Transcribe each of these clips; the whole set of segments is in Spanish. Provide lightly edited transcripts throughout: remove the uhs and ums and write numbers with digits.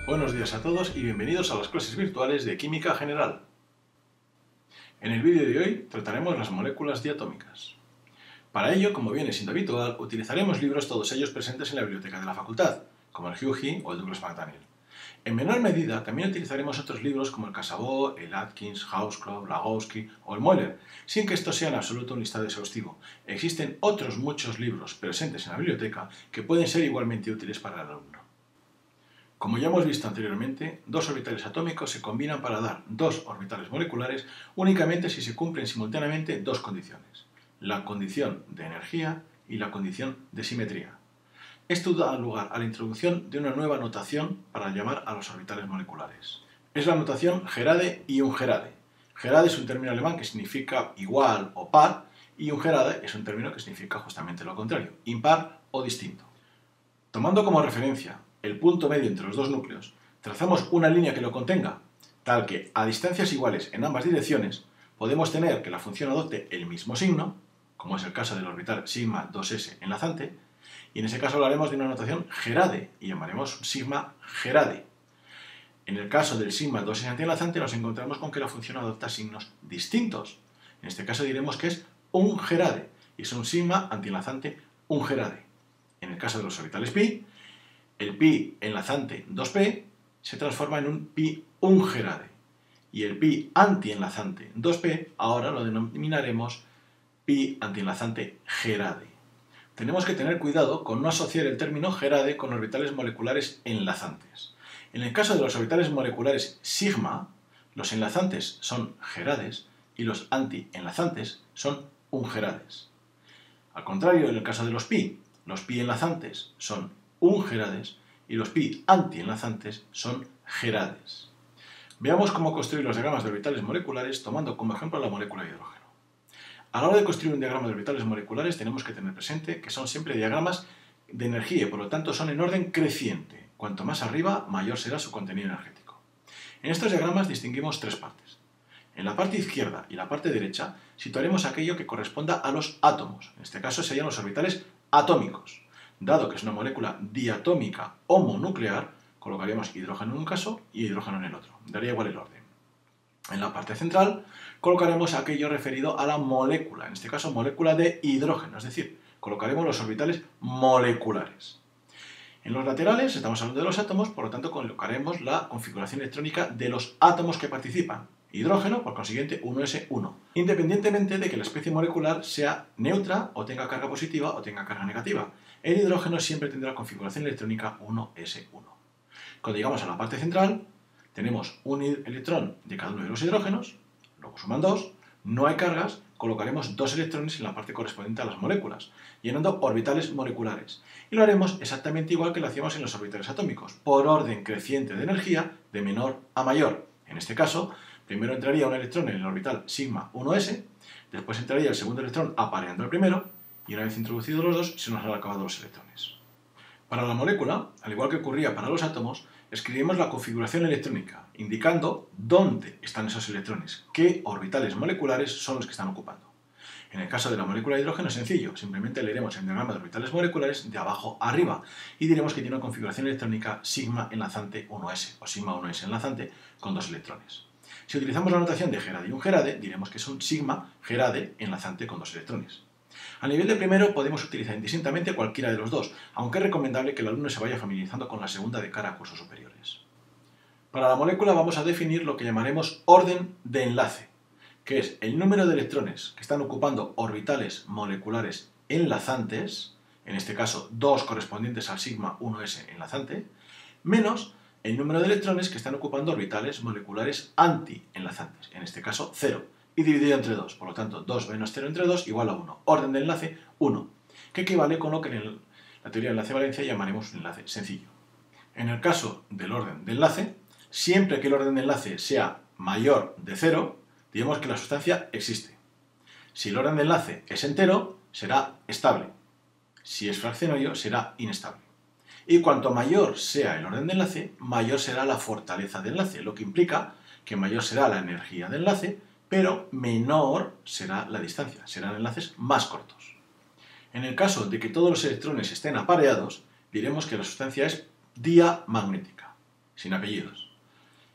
Buenos días a todos y bienvenidos a las clases virtuales de Química General. En el vídeo de hoy trataremos las moléculas diatómicas. Para ello, como viene siendo habitual, utilizaremos libros todos ellos presentes en la biblioteca de la facultad, como el Hughie o el Douglas McDaniel. En menor medida, también utilizaremos otros libros como el Casabó, el Atkins, Hausclub, Lagowski o el Moeller, sin que esto sea en absoluto un listado exhaustivo. Existen otros muchos libros presentes en la biblioteca que pueden ser igualmente útiles para el alumno. Como ya hemos visto anteriormente, dos orbitales atómicos se combinan para dar dos orbitales moleculares únicamente si se cumplen simultáneamente dos condiciones: la condición de energía y la condición de simetría. Esto da lugar a la introducción de una nueva notación para llamar a los orbitales moleculares. Es la notación Gerade y Ungerade. Gerade es un término alemán que significa igual o par, y Ungerade es un término que significa justamente lo contrario, impar o distinto. Tomando como referencia el punto medio entre los dos núcleos, trazamos una línea que lo contenga, tal que a distancias iguales en ambas direcciones podemos tener que la función adopte el mismo signo, como es el caso del orbital sigma 2s enlazante, y en ese caso hablaremos de una notación Gerade y llamaremos sigma Gerade. En el caso del sigma 2s antienlazante nos encontramos con que la función adopta signos distintos. En este caso diremos que es Ungerade y es un sigma antienlazante Ungerade. En el caso de los orbitales pi, el pi enlazante 2p se transforma en un pi ungerade y el pi antienlazante 2p ahora lo denominaremos pi antienlazante gerade. Tenemos que tener cuidado con no asociar el término gerade con orbitales moleculares enlazantes. En el caso de los orbitales moleculares sigma, los enlazantes son gerades y los antienlazantes son ungerades. Al contrario, en el caso de los pi enlazantes son ungerades y los pi antienlazantes son gerades. Veamos cómo construir los diagramas de orbitales moleculares tomando como ejemplo la molécula de hidrógeno. A la hora de construir un diagrama de orbitales moleculares tenemos que tener presente que son siempre diagramas de energía y por lo tanto son en orden creciente. Cuanto más arriba, mayor será su contenido energético. En estos diagramas distinguimos tres partes. En la parte izquierda y la parte derecha situaremos aquello que corresponda a los átomos. En este caso serían los orbitales atómicos. Dado que es una molécula diatómica homonuclear, colocaríamos hidrógeno en un caso y hidrógeno en el otro. Daría igual el orden. En la parte central colocaremos aquello referido a la molécula, en este caso molécula de hidrógeno, es decir, colocaremos los orbitales moleculares. En los laterales estamos hablando de los átomos, por lo tanto colocaremos la configuración electrónica de los átomos que participan. Hidrógeno, por consiguiente, 1s1, independientemente de que la especie molecular sea neutra o tenga carga positiva o tenga carga negativa. El hidrógeno siempre tendrá configuración electrónica 1s1. Cuando llegamos a la parte central, tenemos un electrón de cada uno de los hidrógenos, luego suman 2, no hay cargas, colocaremos 2 electrones en la parte correspondiente a las moléculas, llenando orbitales moleculares. Y lo haremos exactamente igual que lo hacíamos en los orbitales atómicos, por orden creciente de energía de menor a mayor. En este caso, primero entraría un electrón en el orbital sigma 1s, después entraría el segundo electrón apareando el primero, y una vez introducidos los dos, se nos han acabado los electrones. Para la molécula, al igual que ocurría para los átomos, escribimos la configuración electrónica, indicando dónde están esos electrones, qué orbitales moleculares son los que están ocupando. En el caso de la molécula de hidrógeno es sencillo, simplemente leeremos el diagrama de orbitales moleculares de abajo a arriba y diremos que tiene una configuración electrónica sigma enlazante 1s o sigma 1s enlazante con 2 electrones. Si utilizamos la notación de Gerade y Ungerade, diremos que es un sigma Gerade enlazante con 2 electrones. A nivel de primero podemos utilizar indistintamente cualquiera de los dos, aunque es recomendable que el alumno se vaya familiarizando con la segunda de cara a cursos superiores. Para la molécula vamos a definir lo que llamaremos orden de enlace, que es el número de electrones que están ocupando orbitales moleculares enlazantes, en este caso 2 correspondientes al sigma 1s enlazante, menos el número de electrones que están ocupando orbitales moleculares anti-enlazantes, en este caso 0. Y dividido entre 2, por lo tanto 2 menos 0 entre 2 igual a 1. Orden de enlace 1, que equivale con lo que en la teoría de enlace-valencia llamaremos un enlace sencillo. En el caso del orden de enlace, siempre que el orden de enlace sea mayor de 0, diremos que la sustancia existe. Si el orden de enlace es entero, será estable. Si es fraccionario, será inestable. Y cuanto mayor sea el orden de enlace, mayor será la fortaleza de enlace, lo que implica que mayor será la energía de enlace, pero menor será la distancia, serán enlaces más cortos. En el caso de que todos los electrones estén apareados, diremos que la sustancia es diamagnética. sin apellidos.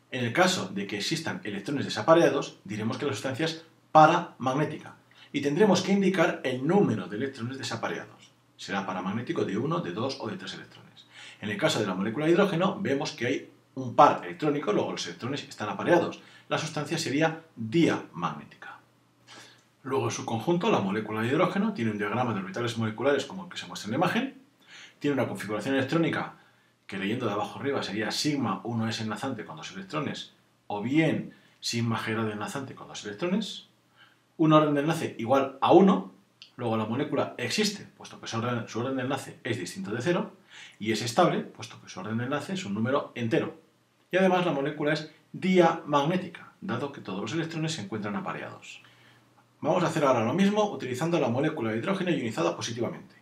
En el caso de que existan electrones desapareados, diremos que la sustancia es paramagnética y tendremos que indicar el número de electrones desapareados. Será paramagnético de 1, de 2 o de 3 electrones. En el caso de la molécula de hidrógeno, vemos que hay un par electrónico, luego los electrones están apareados. La sustancia sería diamagnética. Luego, en su conjunto, la molécula de hidrógeno tiene un diagrama de orbitales moleculares como el que se muestra en la imagen, tiene una configuración electrónica que leyendo de abajo arriba sería sigma 1s enlazante con 2 electrones, o bien sigma G enlazante con 2 electrones, un orden de enlace igual a 1, luego la molécula existe, puesto que su orden de enlace es distinto de 0, y es estable, puesto que su orden de enlace es un número entero. Y además la molécula es diamagnética, dado que todos los electrones se encuentran apareados. Vamos a hacer ahora lo mismo utilizando la molécula de hidrógeno ionizada positivamente.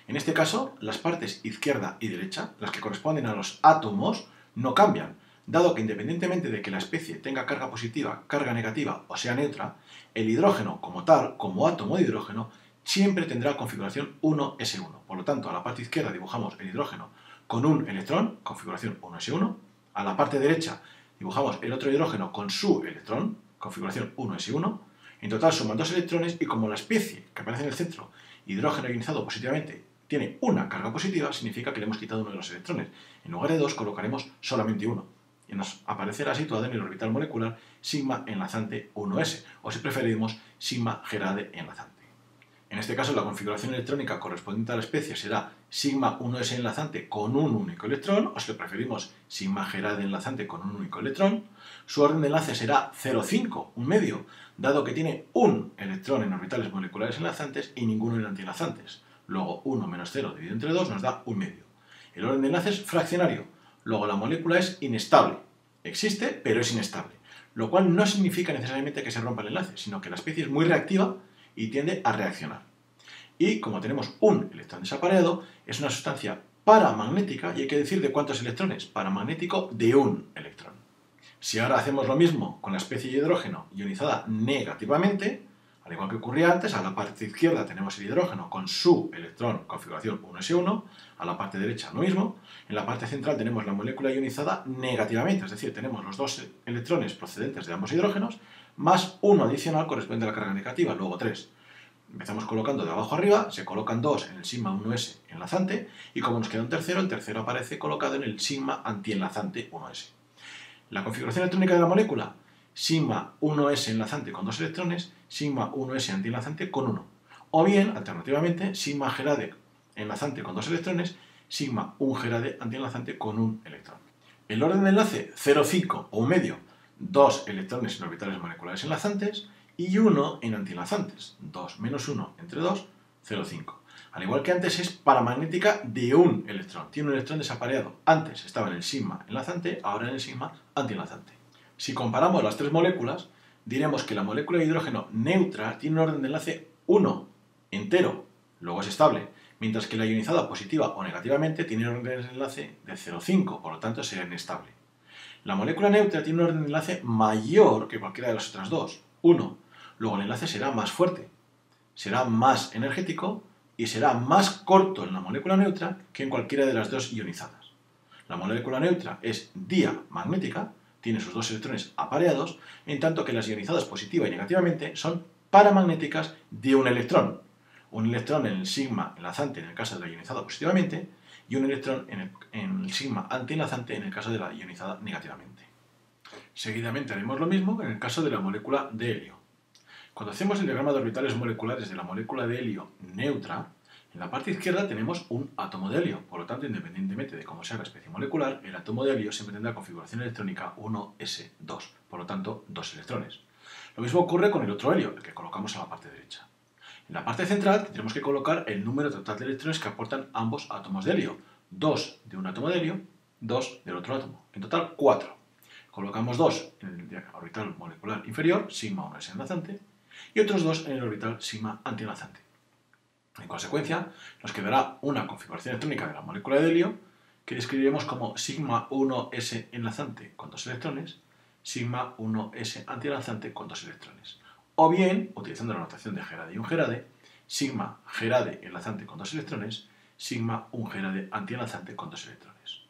En este caso, las partes izquierda y derecha, las que corresponden a los átomos, no cambian, dado que independientemente de que la especie tenga carga positiva, carga negativa o sea neutra, el hidrógeno como tal, como átomo de hidrógeno, siempre tendrá configuración 1s1. Por lo tanto, a la parte izquierda dibujamos el hidrógeno con un electrón, configuración 1s1. A la parte derecha dibujamos el otro hidrógeno con su electrón, configuración 1s1. En total suman 2 electrones y como la especie que aparece en el centro, hidrógeno ionizado positivamente, tiene una carga positiva, significa que le hemos quitado uno de los electrones. En lugar de 2 colocaremos solamente uno. Y nos aparecerá situado en el orbital molecular sigma enlazante 1s, o si preferimos, sigma G enlazante. En este caso, la configuración electrónica correspondiente a la especie será sigma 1s enlazante con un único electrón, o si lo preferimos, sigma G enlazante con un único electrón. Su orden de enlace será 0,5, un medio, dado que tiene un electrón en orbitales moleculares enlazantes y ninguno en antienlazantes. Luego, 1 menos 0 dividido entre 2 nos da un medio. El orden de enlace es fraccionario. Luego, la molécula es inestable. Existe, pero es inestable. Lo cual no significa necesariamente que se rompa el enlace, sino que la especie es muy reactiva y tiende a reaccionar. Y como tenemos un electrón desapareado, es una sustancia paramagnética y hay que decir de cuántos electrones. Paramagnético de un electrón. Si ahora hacemos lo mismo con la especie de hidrógeno ionizada negativamente, al igual que ocurría antes, a la parte izquierda tenemos el hidrógeno con su electrón, configuración 1s1, a la parte derecha lo mismo, en la parte central tenemos la molécula ionizada negativamente, es decir, tenemos los 2 electrones procedentes de ambos hidrógenos, más uno adicional corresponde a la carga negativa, luego 3. Empezamos colocando de abajo arriba, se colocan 2 en el sigma 1s enlazante, y como nos queda un tercero, el tercero aparece colocado en el sigma antienlazante 1s. La configuración electrónica de la molécula, sigma 1s enlazante con 2 electrones, sigma 1s antienlazante con 1. O bien, alternativamente, sigma G enlazante con 2 electrones, sigma 1 G antienlazante con 1 electrón. El orden de enlace 0,5 o un medio, 2 electrones en orbitales moleculares enlazantes y 1 en antienlazantes, 2 menos 1 entre 2, 0,5. Al igual que antes es paramagnética de un electrón, tiene un electrón desapareado. Antes estaba en el sigma enlazante, ahora en el sigma antienlazante. Si comparamos las tres moléculas, diremos que la molécula de hidrógeno neutra tiene un orden de enlace 1, entero, luego es estable, mientras que la ionizada positiva o negativamente tiene un orden de enlace de 0,5, por lo tanto será inestable. La molécula neutra tiene un orden de enlace mayor que cualquiera de las otras dos, 1, luego el enlace será más fuerte, será más energético y será más corto en la molécula neutra que en cualquiera de las dos ionizadas. La molécula neutra es diamagnética, tiene sus 2 electrones apareados, en tanto que las ionizadas positiva y negativamente son paramagnéticas de un electrón. Un electrón en el sigma enlazante en el caso de la ionizada positivamente y un electrón en el sigma antienlazante en el caso de la ionizada negativamente. Seguidamente haremos lo mismo en el caso de la molécula de helio. Cuando hacemos el diagrama de orbitales moleculares de la molécula de helio neutra, en la parte izquierda tenemos un átomo de helio, por lo tanto, independientemente de cómo sea la especie molecular, el átomo de helio siempre tendrá configuración electrónica 1s2, por lo tanto, 2 electrones. Lo mismo ocurre con el otro helio, el que colocamos a la parte derecha. En la parte central tendremos que colocar el número total de electrones que aportan ambos átomos de helio, 2 de un átomo de helio, 2 del otro átomo, en total 4. Colocamos 2 en el orbital molecular inferior, sigma 1s enlazante, y otros 2 en el orbital sigma antienlazante. En consecuencia, nos quedará una configuración electrónica de la molécula de helio que describiremos como sigma 1s enlazante con 2 electrones, sigma 1s antienlazante con 2 electrones. O bien, utilizando la notación de G y 1 G, sigma G enlazante con 2 electrones, sigma 1 G antienlazante con 2 electrones.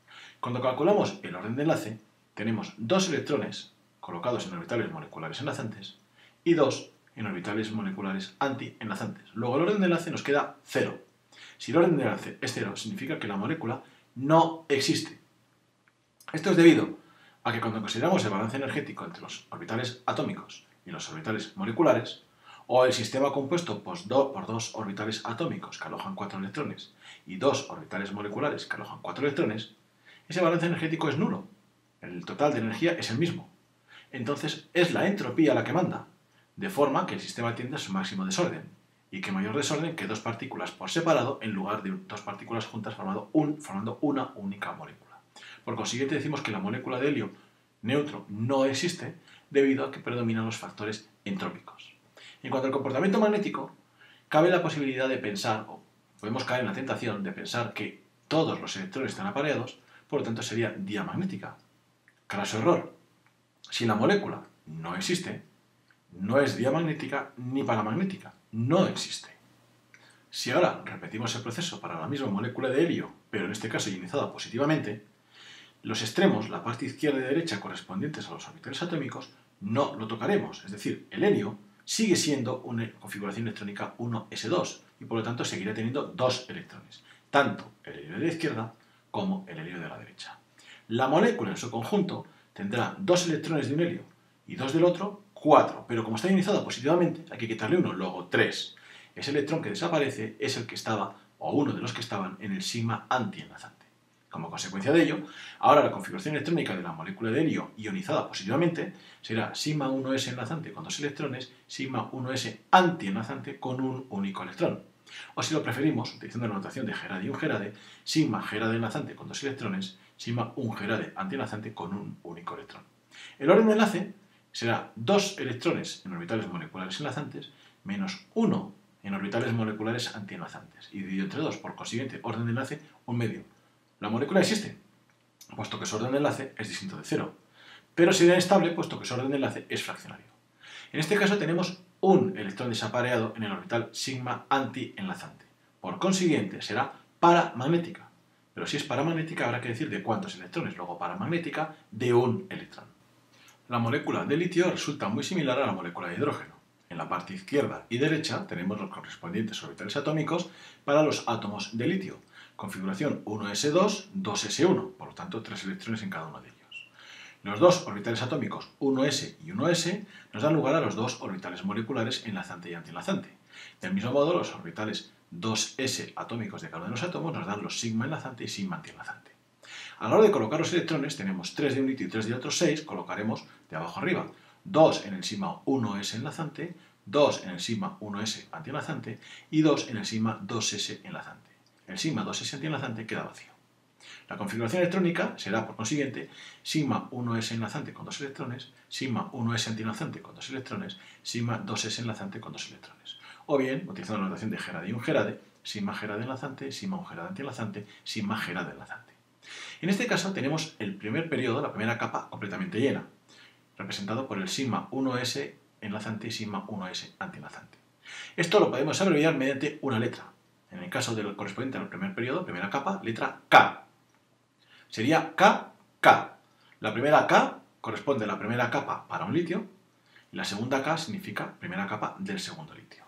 Cuando calculamos el orden de enlace, tenemos 2 electrones colocados en orbitales moleculares enlazantes y 2 en orbitales moleculares antienlazantes. Luego el orden de enlace nos queda 0. Si el orden de enlace es 0, significa que la molécula no existe. Esto es debido a que cuando consideramos el balance energético entre los orbitales atómicos y los orbitales moleculares, o el sistema compuesto por 2 orbitales atómicos que alojan 4 electrones y 2 orbitales moleculares que alojan 4 electrones, ese balance energético es nulo. El total de energía es el mismo. Entonces es la entropía la que manda, de forma que el sistema tiende a su máximo desorden, y que mayor desorden que 2 partículas por separado en lugar de 2 partículas juntas formando una única molécula. Por consiguiente decimos que la molécula de helio neutro no existe debido a que predominan los factores entrópicos. En cuanto al comportamiento magnético, cabe la posibilidad de pensar, o podemos caer en la tentación de pensar que todos los electrones están apareados, por lo tanto sería diamagnética. Craso error. Si la molécula no existe, no es diamagnética ni paramagnética, no existe. Si ahora repetimos el proceso para la misma molécula de helio, pero en este caso ionizada positivamente, los extremos, la parte izquierda y derecha correspondientes a los orbitales atómicos, no lo tocaremos, es decir, el helio sigue siendo una configuración electrónica 1s2 y por lo tanto seguirá teniendo 2 electrones, tanto el helio de la izquierda como el helio de la derecha. La molécula en su conjunto tendrá 2 electrones de un helio y 2 del otro, 4, pero como está ionizada positivamente hay que quitarle uno, luego 3. Ese electrón que desaparece es el que estaba, o uno de los que estaban, en el sigma antienlazante. Como consecuencia de ello, ahora la configuración electrónica de la molécula de helio ionizada positivamente será sigma 1s enlazante con 2 electrones, sigma 1s antienlazante con un único electrón. O si lo preferimos, utilizando la notación de Gerade y un Gerade, sigma Gerade enlazante con 2 electrones, sigma un Gerade antienlazante con un único electrón. El orden de enlace será 2 electrones en orbitales moleculares enlazantes menos 1 en orbitales moleculares antienlazantes, y dividido entre 2, por consiguiente, orden de enlace 1/2. La molécula existe, puesto que su orden de enlace es distinto de 0, pero sería inestable, puesto que su orden de enlace es fraccionario. En este caso tenemos un electrón desapareado en el orbital sigma antienlazante. Por consiguiente, será paramagnética. Pero si es paramagnética, habrá que decir de cuántos electrones, luego paramagnética de un electrón. La molécula de litio resulta muy similar a la molécula de hidrógeno. En la parte izquierda y derecha tenemos los correspondientes orbitales atómicos para los átomos de litio. Configuración 1s2, 2s1, por lo tanto 3 electrones en cada uno de ellos. Los 2 orbitales atómicos 1s y 1s nos dan lugar a los 2 orbitales moleculares enlazante y antienlazante. Del mismo modo, los orbitales 2s atómicos de cada uno de los átomos nos dan los sigma enlazante y sigma antienlazante. A la hora de colocar los electrones, tenemos 3 de un litio y 3 de otro 6, colocaremos de abajo arriba. 2 en el sigma 1s enlazante, 2 en el sigma 1s antienlazante y 2 en el sigma 2s enlazante. El sigma 2s antienlazante queda vacío. La configuración electrónica será, por consiguiente, sigma 1s enlazante con 2 electrones, sigma 1s antienlazante con 2 electrones, sigma 2s enlazante con 2 electrones. O bien, utilizando la notación de Gerade y un Gerade, sigma Gerade enlazante, sigma un Gerade antienlazante, sigma Gerade enlazante. En este caso tenemos el primer periodo, la primera capa, completamente llena, representado por el sigma 1s enlazante y sigma 1s antienlazante. Esto lo podemos abreviar mediante una letra. En el caso del correspondiente al primer periodo, primera capa, letra K. Sería KK. La primera K corresponde a la primera capa para un litio y la segunda K significa primera capa del segundo litio.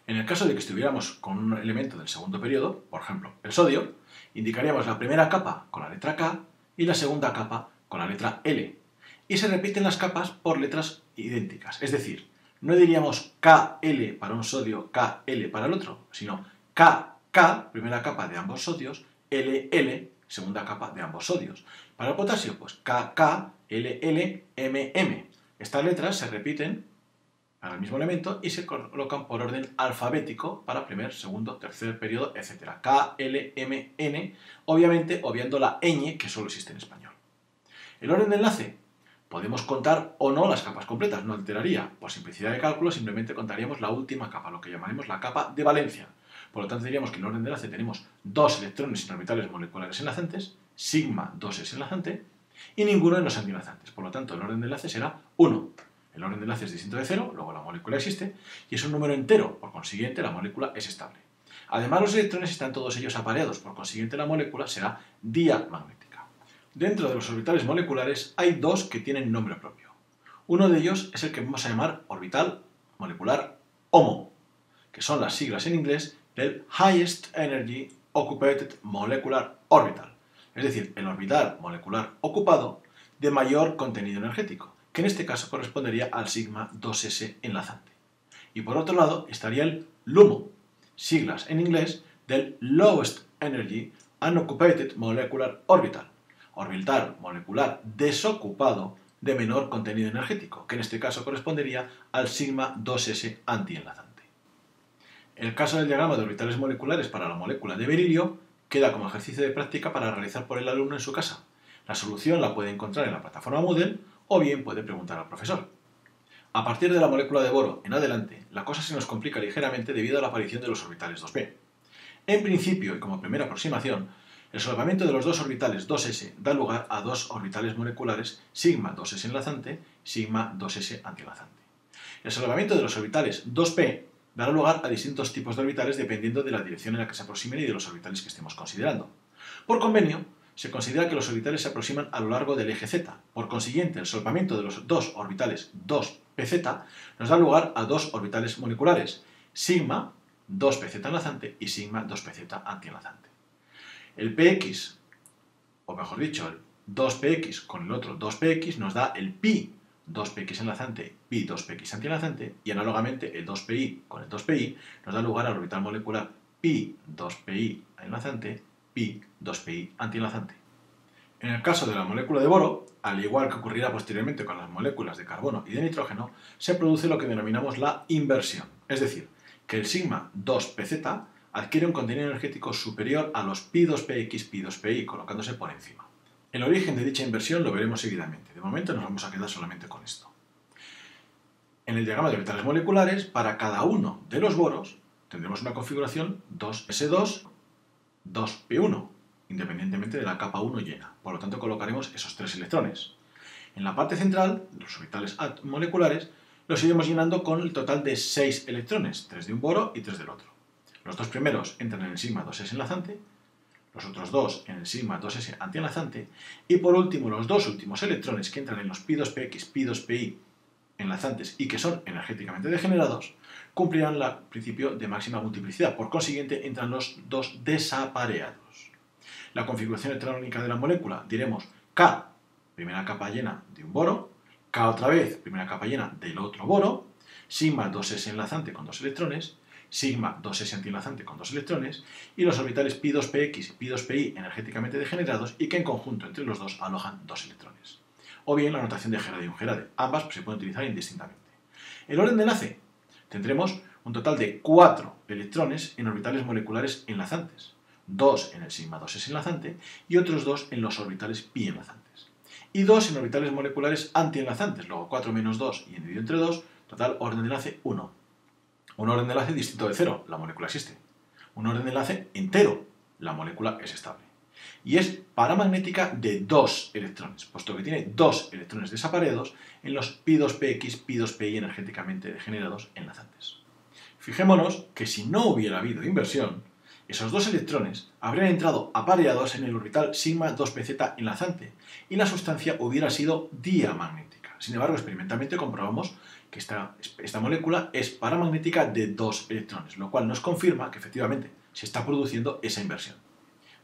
En el caso de que estuviéramos con un elemento del segundo periodo, por ejemplo, el sodio, indicaríamos la primera capa con la letra K y la segunda capa con la letra L. Y se repiten las capas por letras idénticas. Es decir, no diríamos KL para un sodio, KL para el otro, sino KK, primera capa de ambos sodios, LL, segunda capa de ambos sodios. Para el potasio, pues KK, LL, MM. Estas letras se repiten para el mismo elemento y se colocan por orden alfabético para primer, segundo, tercer periodo, etc. K, L, M, N, obviamente obviando la ñ que solo existe en español. El orden de enlace. Podemos contar o no las capas completas, no alteraría. Por simplicidad de cálculo simplemente contaríamos la última capa, lo que llamaremos la capa de valencia. Por lo tanto diríamos que en el orden de enlace tenemos 2 electrones en orbitales moleculares enlazantes, sigma 2s enlazante, y ninguno en los antienlazantes. Por lo tanto el orden de enlace será 1. El orden de enlace es distinto de 0, luego la molécula existe, y es un número entero, por consiguiente la molécula es estable. Además los electrones están todos ellos apareados, por consiguiente la molécula será diamagnética. Dentro de los orbitales moleculares hay dos que tienen nombre propio. Uno de ellos es el que vamos a llamar orbital molecular HOMO, que son las siglas en inglés del Highest Energy Occupied Molecular Orbital, es decir, el orbital molecular ocupado de mayor contenido energético, que en este caso correspondería al sigma 2s enlazante. Y por otro lado estaría el LUMO, siglas en inglés del Lowest Energy Unoccupied Molecular Orbital, orbital molecular desocupado de menor contenido energético, que en este caso correspondería al sigma 2s antienlazante. El caso del diagrama de orbitales moleculares para la molécula de berilio queda como ejercicio de práctica para realizar por el alumno en su casa. La solución la puede encontrar en la plataforma Moodle o bien puede preguntar al profesor. A partir de la molécula de boro en adelante, la cosa se nos complica ligeramente debido a la aparición de los orbitales 2p. En principio, y como primera aproximación, el solapamiento de los dos orbitales 2s da lugar a dos orbitales moleculares sigma 2s enlazante, sigma 2s antienlazante. El solapamiento de los orbitales 2p dará lugar a distintos tipos de orbitales dependiendo de la dirección en la que se aproximen y de los orbitales que estemos considerando. Por convenio, se considera que los orbitales se aproximan a lo largo del eje z. Por consiguiente, el solapamiento de los dos orbitales 2pz nos da lugar a dos orbitales moleculares, sigma 2pz enlazante y sigma 2pz antienlazante. El px, o mejor dicho, el 2px con el otro 2px nos da el pi 2px enlazante, pi 2px antienlazante, y análogamente el 2pi con el 2pi nos da lugar al orbital molecular pi 2pi enlazante, pi 2pi antienlazante. En el caso de la molécula de boro, al igual que ocurrirá posteriormente con las moléculas de carbono y de nitrógeno, se produce lo que denominamos la inversión, es decir, que el sigma 2pz adquiere un contenido energético superior a los pi 2px, pi 2pi, colocándose por encima. El origen de dicha inversión lo veremos seguidamente. De momento nos vamos a quedar solamente con esto. En el diagrama de orbitales moleculares, para cada uno de los boros, tendremos una configuración 2s2, 2p1, independientemente de la capa 1 llena. Por lo tanto, colocaremos esos tres electrones. En la parte central, los orbitales moleculares, los iremos llenando con el total de 6 electrones, 3 de un boro y 3 del otro. Los dos primeros entran en el sigma 2s enlazante, los otros dos en el sigma 2s antienlazante, y por último los dos últimos electrones que entran en los pi 2px, pi 2pi enlazantes y que son energéticamente degenerados, cumplirán el principio de máxima multiplicidad. Por consiguiente, entran los dos desapareados. La configuración electrónica de la molécula diremos K, primera capa llena de un boro, K otra vez, primera capa llena del otro boro, sigma 2s enlazante con 2 electrones, sigma 2s antienlazante con 2 electrones, y los orbitales pi 2px y pi 2pi energéticamente degenerados y que en conjunto entre los dos alojan 2 electrones. O bien la notación de Gerade-Ungerade, ambas se pueden utilizar indistintamente. El orden de enlace, tendremos un total de 4 electrones en orbitales moleculares enlazantes, 2 en el sigma 2s enlazante y otros 2 en los orbitales pi enlazantes, y 2 en orbitales moleculares antienlazantes, luego 4 menos 2 y dividido entre 2, total orden de enlace 1. Un orden de enlace distinto de 0, la molécula existe. Un orden de enlace entero, la molécula es estable. Y es paramagnética de 2 electrones, puesto que tiene 2 electrones desapareados en los pi 2px, pi 2pi energéticamente degenerados enlazantes. Fijémonos que si no hubiera habido inversión, esos 2 electrones habrían entrado apareados en el orbital sigma 2pz enlazante y la sustancia hubiera sido diamagnética. Sin embargo, experimentalmente comprobamos que esta molécula es paramagnética de 2 electrones, lo cual nos confirma que efectivamente se está produciendo esa inversión.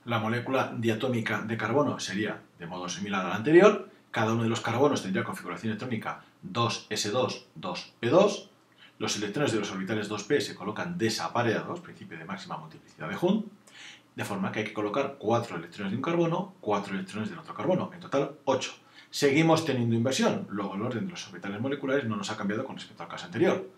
La molécula diatómica de carbono sería de modo similar a la anterior, cada uno de los carbonos tendría configuración electrónica 2s2, 2p2, los electrones de los orbitales 2p se colocan desapareados, principio de máxima multiplicidad de Hund, de forma que hay que colocar 4 electrones de un carbono, 4 electrones del otro carbono, en total 8. Seguimos teniendo inversión, luego el orden de los orbitales moleculares no nos ha cambiado con respecto al caso anterior.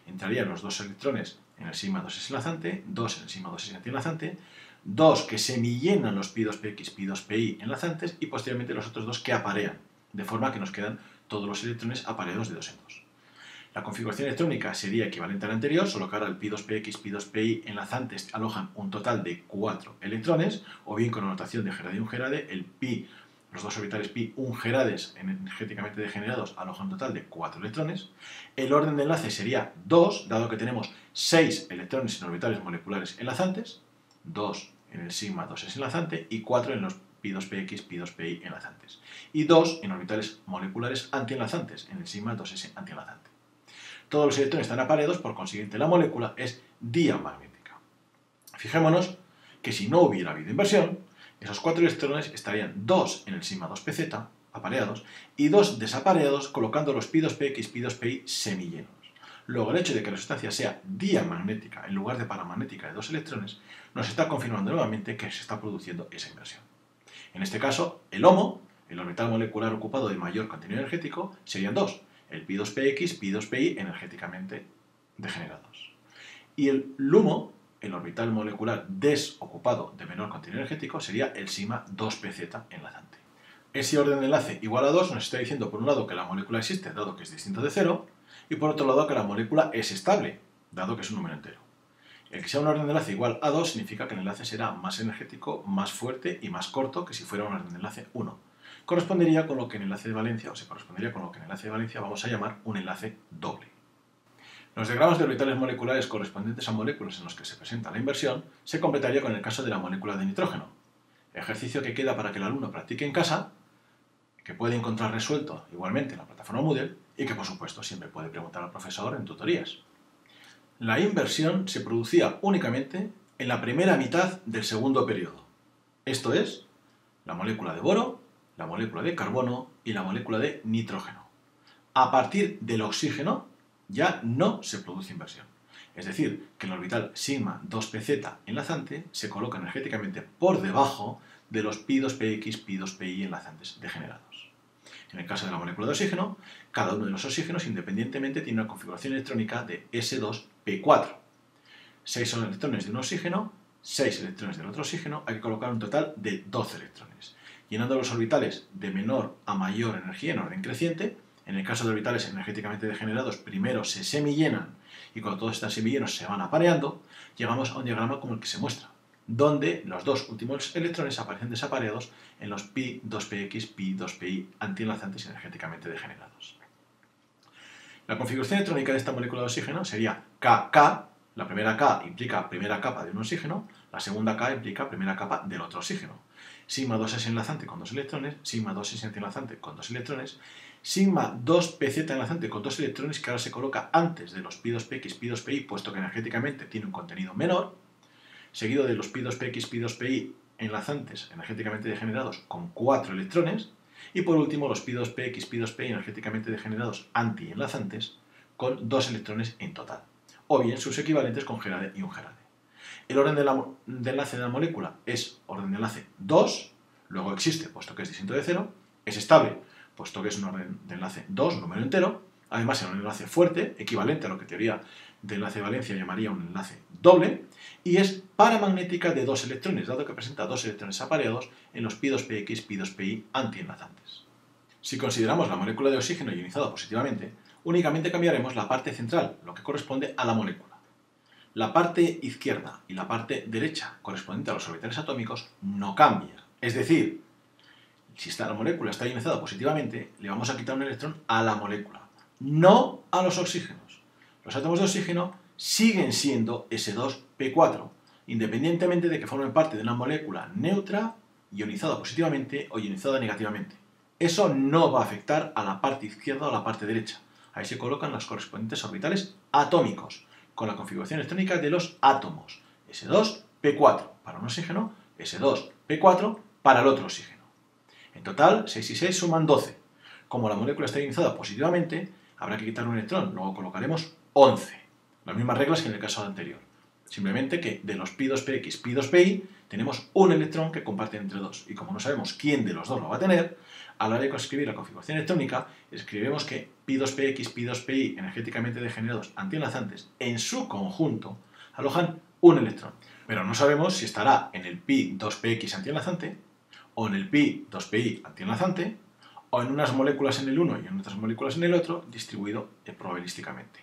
Entrarían los 2 electrones en el sigma 2s enlazante, 2 en el sigma 2s antienlazante, 2 que semillenan los pi 2px, pi 2pi enlazantes y posteriormente los otros 2 que aparean, de forma que nos quedan todos los electrones apareados de 2 en 2. La configuración electrónica sería equivalente a la anterior, solo que ahora el pi 2px, pi 2pi enlazantes alojan un total de 4 electrones, o bien con la notación de Gerade-Ungerade, los dos orbitales pi ungerades energéticamente degenerados alojan un total de 4 electrones. El orden de enlace sería 2, dado que tenemos 6 electrones en orbitales moleculares enlazantes, 2 en el sigma 2s enlazante y 4 en los pi2px, pi2pi enlazantes. Y 2 en orbitales moleculares antienlazantes, en el sigma 2s antienlazante. Todos los electrones están apareados, por consiguiente la molécula es diamagnética. Fijémonos que si no hubiera habido inversión, esos 4 electrones estarían 2 en el sigma 2pz, apareados, y 2 desapareados, colocando los pi2px, pi2pi semillenos. Luego, el hecho de que la sustancia sea diamagnética en lugar de paramagnética de 2 electrones, nos está confirmando nuevamente que se está produciendo esa inversión. En este caso, el HOMO, el orbital molecular ocupado de mayor contenido energético, serían 2, el pi2px, pi2pi energéticamente degenerados. Y el LUMO, el orbital molecular desocupado de menor contenido energético, sería el sigma 2pz enlazante. Ese orden de enlace igual a 2 nos está diciendo, por un lado, que la molécula existe, dado que es distinto de 0, y por otro lado, que la molécula es estable, dado que es un número entero. El que sea un orden de enlace igual a 2 significa que el enlace será más energético, más fuerte y más corto que si fuera un orden de enlace 1. Correspondería con lo que en enlace de valencia, o se correspondería con lo que en enlace de valencia vamos a llamar un enlace doble. Los diagramas de orbitales moleculares correspondientes a moléculas en los que se presenta la inversión se completaría con el caso de la molécula de nitrógeno. Ejercicio que queda para que el alumno practique en casa, que puede encontrar resuelto igualmente en la plataforma Moodle y que por supuesto siempre puede preguntar al profesor en tutorías. La inversión se producía únicamente en la primera mitad del segundo periodo, esto es, la molécula de boro, la molécula de carbono y la molécula de nitrógeno. A partir del oxígeno ya no se produce inversión. Es decir, que el orbital sigma 2pz enlazante se coloca energéticamente por debajo de los pi2px, pi2pi enlazantes degenerados. En el caso de la molécula de oxígeno, cada uno de los oxígenos independientemente tiene una configuración electrónica de S2p4. 6 son electrones de un oxígeno, 6 electrones del otro oxígeno, hay que colocar un total de 12 electrones, llenando los orbitales de menor a mayor energía en orden creciente. En el caso de orbitales energéticamente degenerados, primero se semillenan y cuando todos están semillenos se van apareando, llegamos a un diagrama como el que se muestra, donde los dos últimos electrones aparecen desapareados en los pi2px, pi2pi antienlazantes energéticamente degenerados. La configuración electrónica de esta molécula de oxígeno sería KK. La primera K implica primera capa de un oxígeno, la segunda K implica primera capa del otro oxígeno. Sigma 2s enlazante con 2 electrones, sigma 2s antienlazante con 2 electrones, sigma 2pz enlazante con 2 electrones que ahora se coloca antes de los pi2px, pi2pi, puesto que energéticamente tiene un contenido menor, seguido de los pi2px, pi2pi enlazantes energéticamente degenerados con 4 electrones, y por último los pi2px, pi2pi energéticamente degenerados antienlazantes con 2 electrones en total, o bien sus equivalentes con Gerade y un Gerade. El orden de enlace de la molécula es orden de enlace 2, luego existe, puesto que es distinto de 0, es estable, puesto que es un orden de enlace 2, número entero, además es un enlace fuerte, equivalente a lo que teoría de enlace de valencia llamaría un enlace doble, y es paramagnética de 2 electrones, dado que presenta 2 electrones apareados en los pi2px, pi2pi antienlazantes. Si consideramos la molécula de oxígeno ionizada positivamente, únicamente cambiaremos la parte central, lo que corresponde a la molécula. La parte izquierda y la parte derecha, correspondiente a los orbitales atómicos, no cambia. Es decir, si la molécula está ionizada positivamente, le vamos a quitar un electrón a la molécula, no a los oxígenos. Los átomos de oxígeno siguen siendo S2p4, independientemente de que formen parte de una molécula neutra, ionizada positivamente o ionizada negativamente. Eso no va a afectar a la parte izquierda o a la parte derecha. Ahí se colocan los correspondientes orbitales atómicos, con la configuración electrónica de los átomos. S2p4 para un oxígeno, S2p4 para el otro oxígeno. En total, 6 y 6 suman 12. Como la molécula está ionizada positivamente, habrá que quitar un electrón, luego colocaremos 11. Las mismas reglas que en el caso anterior. Simplemente que de los pi2px, pi2pi, tenemos un electrón que comparten entre dos. Y como no sabemos quién de los dos lo va a tener, a la hora de escribir la configuración electrónica, escribimos que pi2px, pi2pi energéticamente degenerados antienlazantes en su conjunto alojan un electrón. Pero no sabemos si estará en el pi2px antienlazante, o en el pi2pi antienlazante, o en unas moléculas en el uno y en otras moléculas en el otro, distribuido probabilísticamente.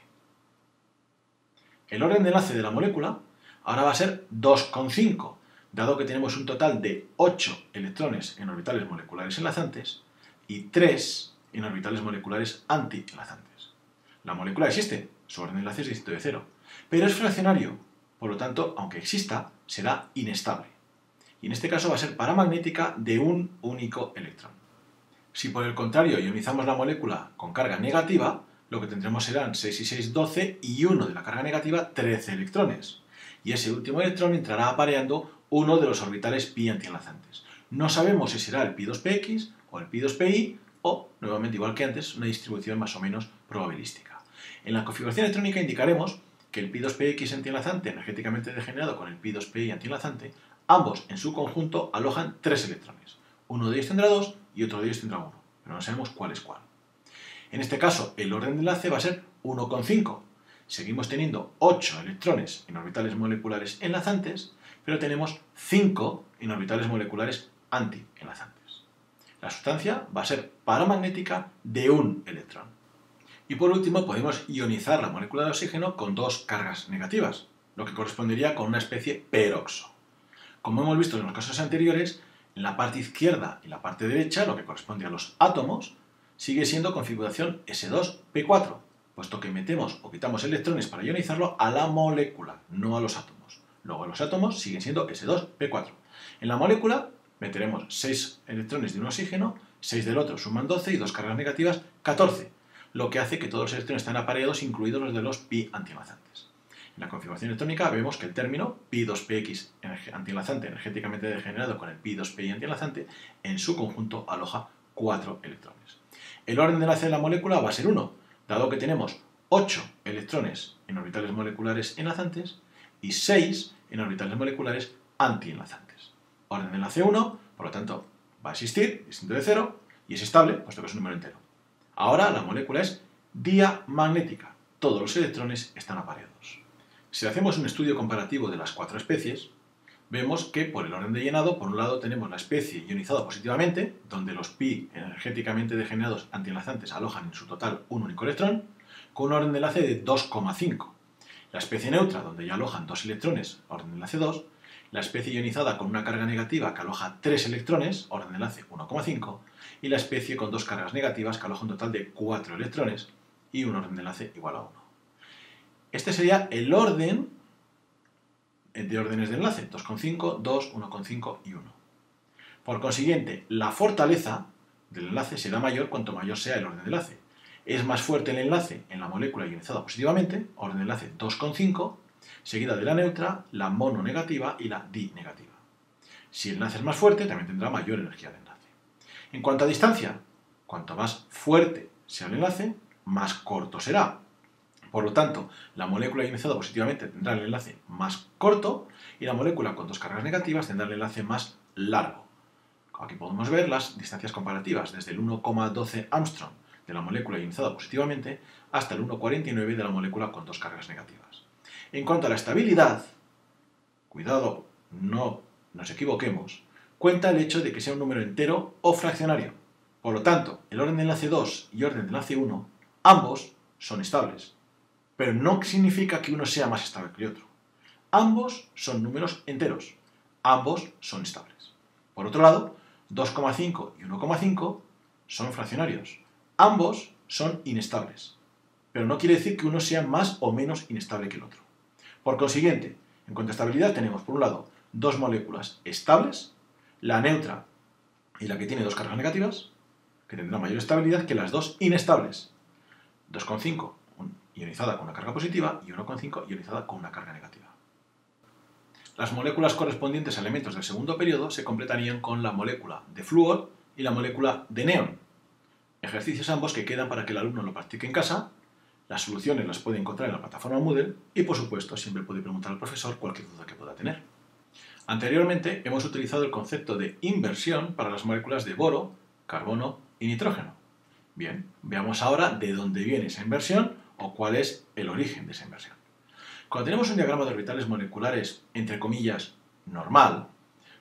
El orden de enlace de la molécula ahora va a ser 2,5, dado que tenemos un total de 8 electrones en orbitales moleculares enlazantes y 3 en orbitales moleculares antienlazantes. La molécula existe, su orden de enlace es distinto de 0, pero es fraccionario, por lo tanto, aunque exista, será inestable. y en este caso va a ser paramagnética de un único electrón. Si por el contrario ionizamos la molécula con carga negativa, lo que tendremos serán 6 y 6, 12 y 1 de la carga negativa, 13 electrones. Y ese último electrón entrará apareando uno de los orbitales pi antienlazantes. No sabemos si será el pi2px o el pi2pi o, nuevamente igual que antes, una distribución más o menos probabilística. En la configuración electrónica indicaremos que el pi2px antienlazante energéticamente degenerado con el pi2pi antienlazante, ambos en su conjunto alojan 3 electrones. Uno de ellos tendrá 2 y otro de ellos tendrá 1, pero no sabemos cuál es cuál. En este caso, el orden de enlace va a ser 1,5. Seguimos teniendo 8 electrones en orbitales moleculares enlazantes, pero tenemos 5 en orbitales moleculares antienlazantes. La sustancia va a ser paramagnética de un electrón. Y por último, podemos ionizar la molécula de oxígeno con 2 cargas negativas, lo que correspondería con una especie peroxo. Como hemos visto en los casos anteriores, en la parte izquierda y la parte derecha, lo que corresponde a los átomos, sigue siendo configuración S2P4, puesto que metemos o quitamos electrones para ionizarlo a la molécula, no a los átomos. Luego los átomos siguen siendo S2P4. En la molécula meteremos 6 electrones de un oxígeno, 6 del otro suman 12 y 2 cargas negativas, 14, lo que hace que todos los electrones estén apareados, incluidos los de los pi antienlazantes. En la configuración electrónica vemos que el término pi2px antienlazante energéticamente degenerado con el pi2pi antienlazante en su conjunto aloja 4 electrones. El orden de enlace de la molécula va a ser 1, dado que tenemos 8 electrones en orbitales moleculares enlazantes y 6 en orbitales moleculares antienlazantes. Orden de enlace 1, por lo tanto, va a existir, distinto de 0, y es estable, puesto que es un número entero. Ahora la molécula es diamagnética, todos los electrones están apareados. Si hacemos un estudio comparativo de las 4 especies, vemos que por el orden de llenado, por un lado tenemos la especie ionizada positivamente, donde los pi energéticamente degenerados antienlazantes alojan en su total un único electrón, con un orden de enlace de 2,5. La especie neutra, donde ya alojan 2 electrones, orden de enlace 2. La especie ionizada con una carga negativa que aloja 3 electrones, orden de enlace 1,5. Y la especie con 2 cargas negativas que aloja un total de 4 electrones y un orden de enlace igual a 1. Este sería el orden de órdenes de enlace, 2,5, 2, 1,5 y 1. Por consiguiente, la fortaleza del enlace será mayor cuanto mayor sea el orden de enlace. Es más fuerte el enlace en la molécula ionizada positivamente, orden de enlace 2,5, seguida de la neutra, la mononegativa y la dinegativa. Si el enlace es más fuerte, también tendrá mayor energía de enlace. En cuanto a distancia, cuanto más fuerte sea el enlace, más corto será. Por lo tanto, la molécula ionizada positivamente tendrá el enlace más corto y la molécula con 2 cargas negativas tendrá el enlace más largo. Aquí podemos ver las distancias comparativas, desde el 1,12 Armstrong de la molécula ionizada positivamente hasta el 1,49 de la molécula con 2 cargas negativas. En cuanto a la estabilidad, cuidado, no nos equivoquemos, cuenta el hecho de que sea un número entero o fraccionario. Por lo tanto, el orden de enlace 2 y orden de enlace 1, ambos son estables. Pero no significa que uno sea más estable que el otro. Ambos son números enteros. Ambos son estables. Por otro lado, 2,5 y 1,5 son fraccionarios. Ambos son inestables. Pero no quiere decir que uno sea más o menos inestable que el otro. Por consiguiente, en cuanto a estabilidad tenemos, por un lado, 2 moléculas estables, la neutra y la que tiene 2 cargas negativas, que tendrán mayor estabilidad que las 2 inestables. 2,5 ionizada con una carga positiva y 1,5 ionizada con una carga negativa. Las moléculas correspondientes a elementos del segundo periodo se completarían con la molécula de flúor y la molécula de neón. Ejercicios ambos que quedan para que el alumno lo practique en casa. Las soluciones las puede encontrar en la plataforma Moodle y, por supuesto, siempre puede preguntar al profesor cualquier duda que pueda tener. Anteriormente hemos utilizado el concepto de inversión para las moléculas de boro, carbono y nitrógeno. Bien, veamos ahora de dónde viene esa inversión o cuál es el origen de esa inversión. Cuando tenemos un diagrama de orbitales moleculares, entre comillas, normal,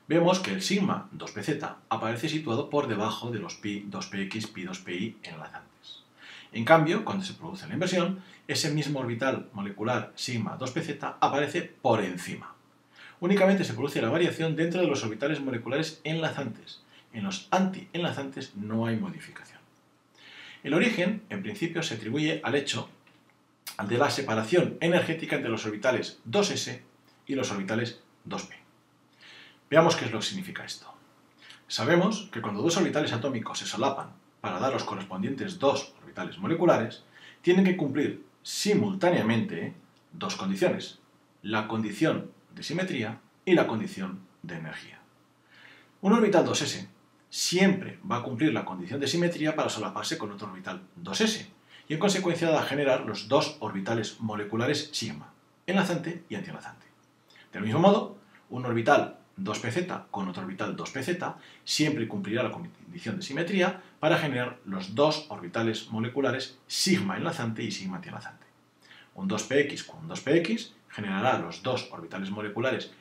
vemos que el sigma 2pz aparece situado por debajo de los pi 2px, pi 2pi enlazantes. En cambio, cuando se produce la inversión, ese mismo orbital molecular sigma 2pz aparece por encima. Únicamente se produce la variación dentro de los orbitales moleculares enlazantes. En los antienlazantes no hay modificación. El origen, en principio, se atribuye al hecho de la separación energética entre los orbitales 2s y los orbitales 2p. Veamos qué es lo que significa esto. Sabemos que cuando dos orbitales atómicos se solapan para dar los correspondientes dos orbitales moleculares, tienen que cumplir simultáneamente dos condiciones: la condición de simetría y la condición de energía. Un orbital 2s siempre va a cumplir la condición de simetría para solaparse con otro orbital 2s, y en consecuencia va a generar los dos orbitales moleculares sigma, enlazante y antienlazante. Del mismo modo, un orbital 2pz con otro orbital 2pz siempre cumplirá la condición de simetría para generar los dos orbitales moleculares sigma enlazante y sigma antienlazante. Un 2px con un 2px generará los dos orbitales moleculares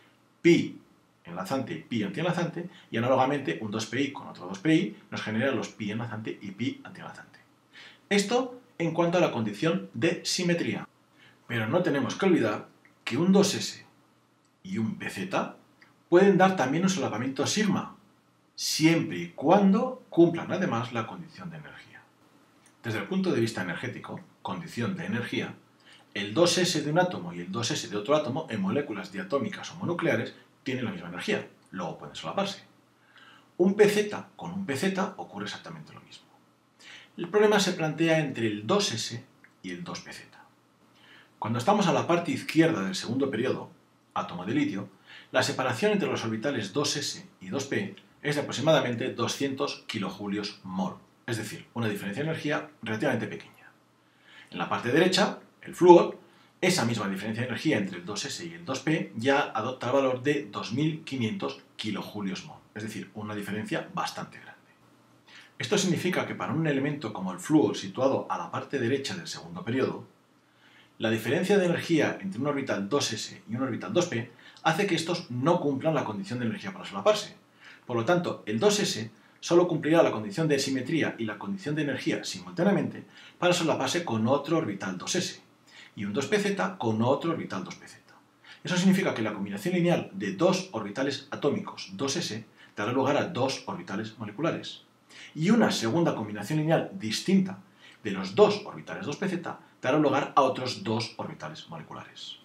pi enlazante y pi antienlazante, y análogamente un 2pi con otro 2pi nos genera los pi enlazante y pi antienlazante. Esto en cuanto a la condición de simetría. Pero no tenemos que olvidar que un 2s y un pz pueden dar también un solapamiento sigma, siempre y cuando cumplan además la condición de energía. Desde el punto de vista energético, condición de energía, el 2s de un átomo y el 2s de otro átomo en moléculas diatómicas o monucleares tienen la misma energía, luego pueden solaparse. Un pz con un pz ocurre exactamente lo mismo. El problema se plantea entre el 2s y el 2pz. Cuando estamos a la parte izquierda del segundo periodo, átomo de litio, la separación entre los orbitales 2s y 2p es de aproximadamente 200 kJ/mol, es decir, una diferencia de energía relativamente pequeña. En la parte derecha, el flúor, esa misma diferencia de energía entre el 2s y el 2p ya adopta el valor de 2500 kJ/mol, es decir, una diferencia bastante grande. Esto significa que para un elemento como el flúor situado a la parte derecha del segundo periodo, la diferencia de energía entre un orbital 2s y un orbital 2p hace que estos no cumplan la condición de energía para solaparse. Por lo tanto, el 2s solo cumplirá la condición de simetría y la condición de energía simultáneamente para solaparse con otro orbital 2s, y un 2pz con otro orbital 2pz. Eso significa que la combinación lineal de dos orbitales atómicos 2s dará lugar a dos orbitales moleculares, y una segunda combinación lineal distinta de los dos orbitales 2pz dará lugar a otros dos orbitales moleculares.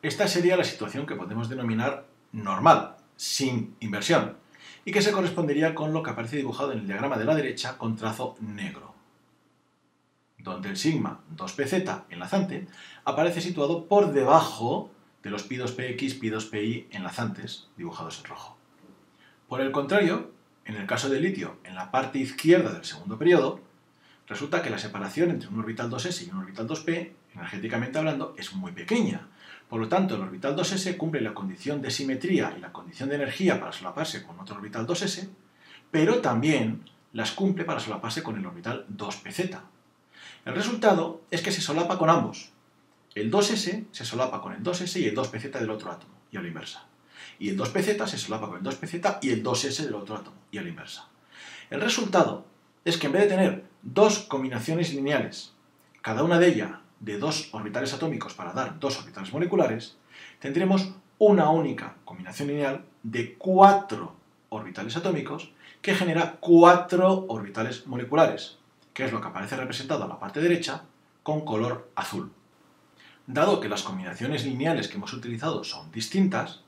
Esta sería la situación que podemos denominar normal, sin inversión, y que se correspondería con lo que aparece dibujado en el diagrama de la derecha con trazo negro, donde el sigma 2pz enlazante aparece situado por debajo de los pi2px, pi2pi enlazantes dibujados en rojo. Por el contrario, en el caso del litio, en la parte izquierda del segundo periodo, resulta que la separación entre un orbital 2s y un orbital 2p, energéticamente hablando, es muy pequeña. Por lo tanto, el orbital 2s cumple la condición de simetría y la condición de energía para solaparse con otro orbital 2s, pero también las cumple para solaparse con el orbital 2pz. El resultado es que se solapa con ambos. El 2s se solapa con el 2s y el 2pz del otro átomo, y a la inversa. Y el 2pz se solapa con el 2pz y el 2s del otro átomo, y a la inversa. El resultado es que en vez de tener dos combinaciones lineales, cada una de ellas de dos orbitales atómicos para dar dos orbitales moleculares, tendremos una única combinación lineal de 4 orbitales atómicos que genera 4 orbitales moleculares, que es lo que aparece representado a la parte derecha con color azul. Dado que las combinaciones lineales que hemos utilizado son distintas,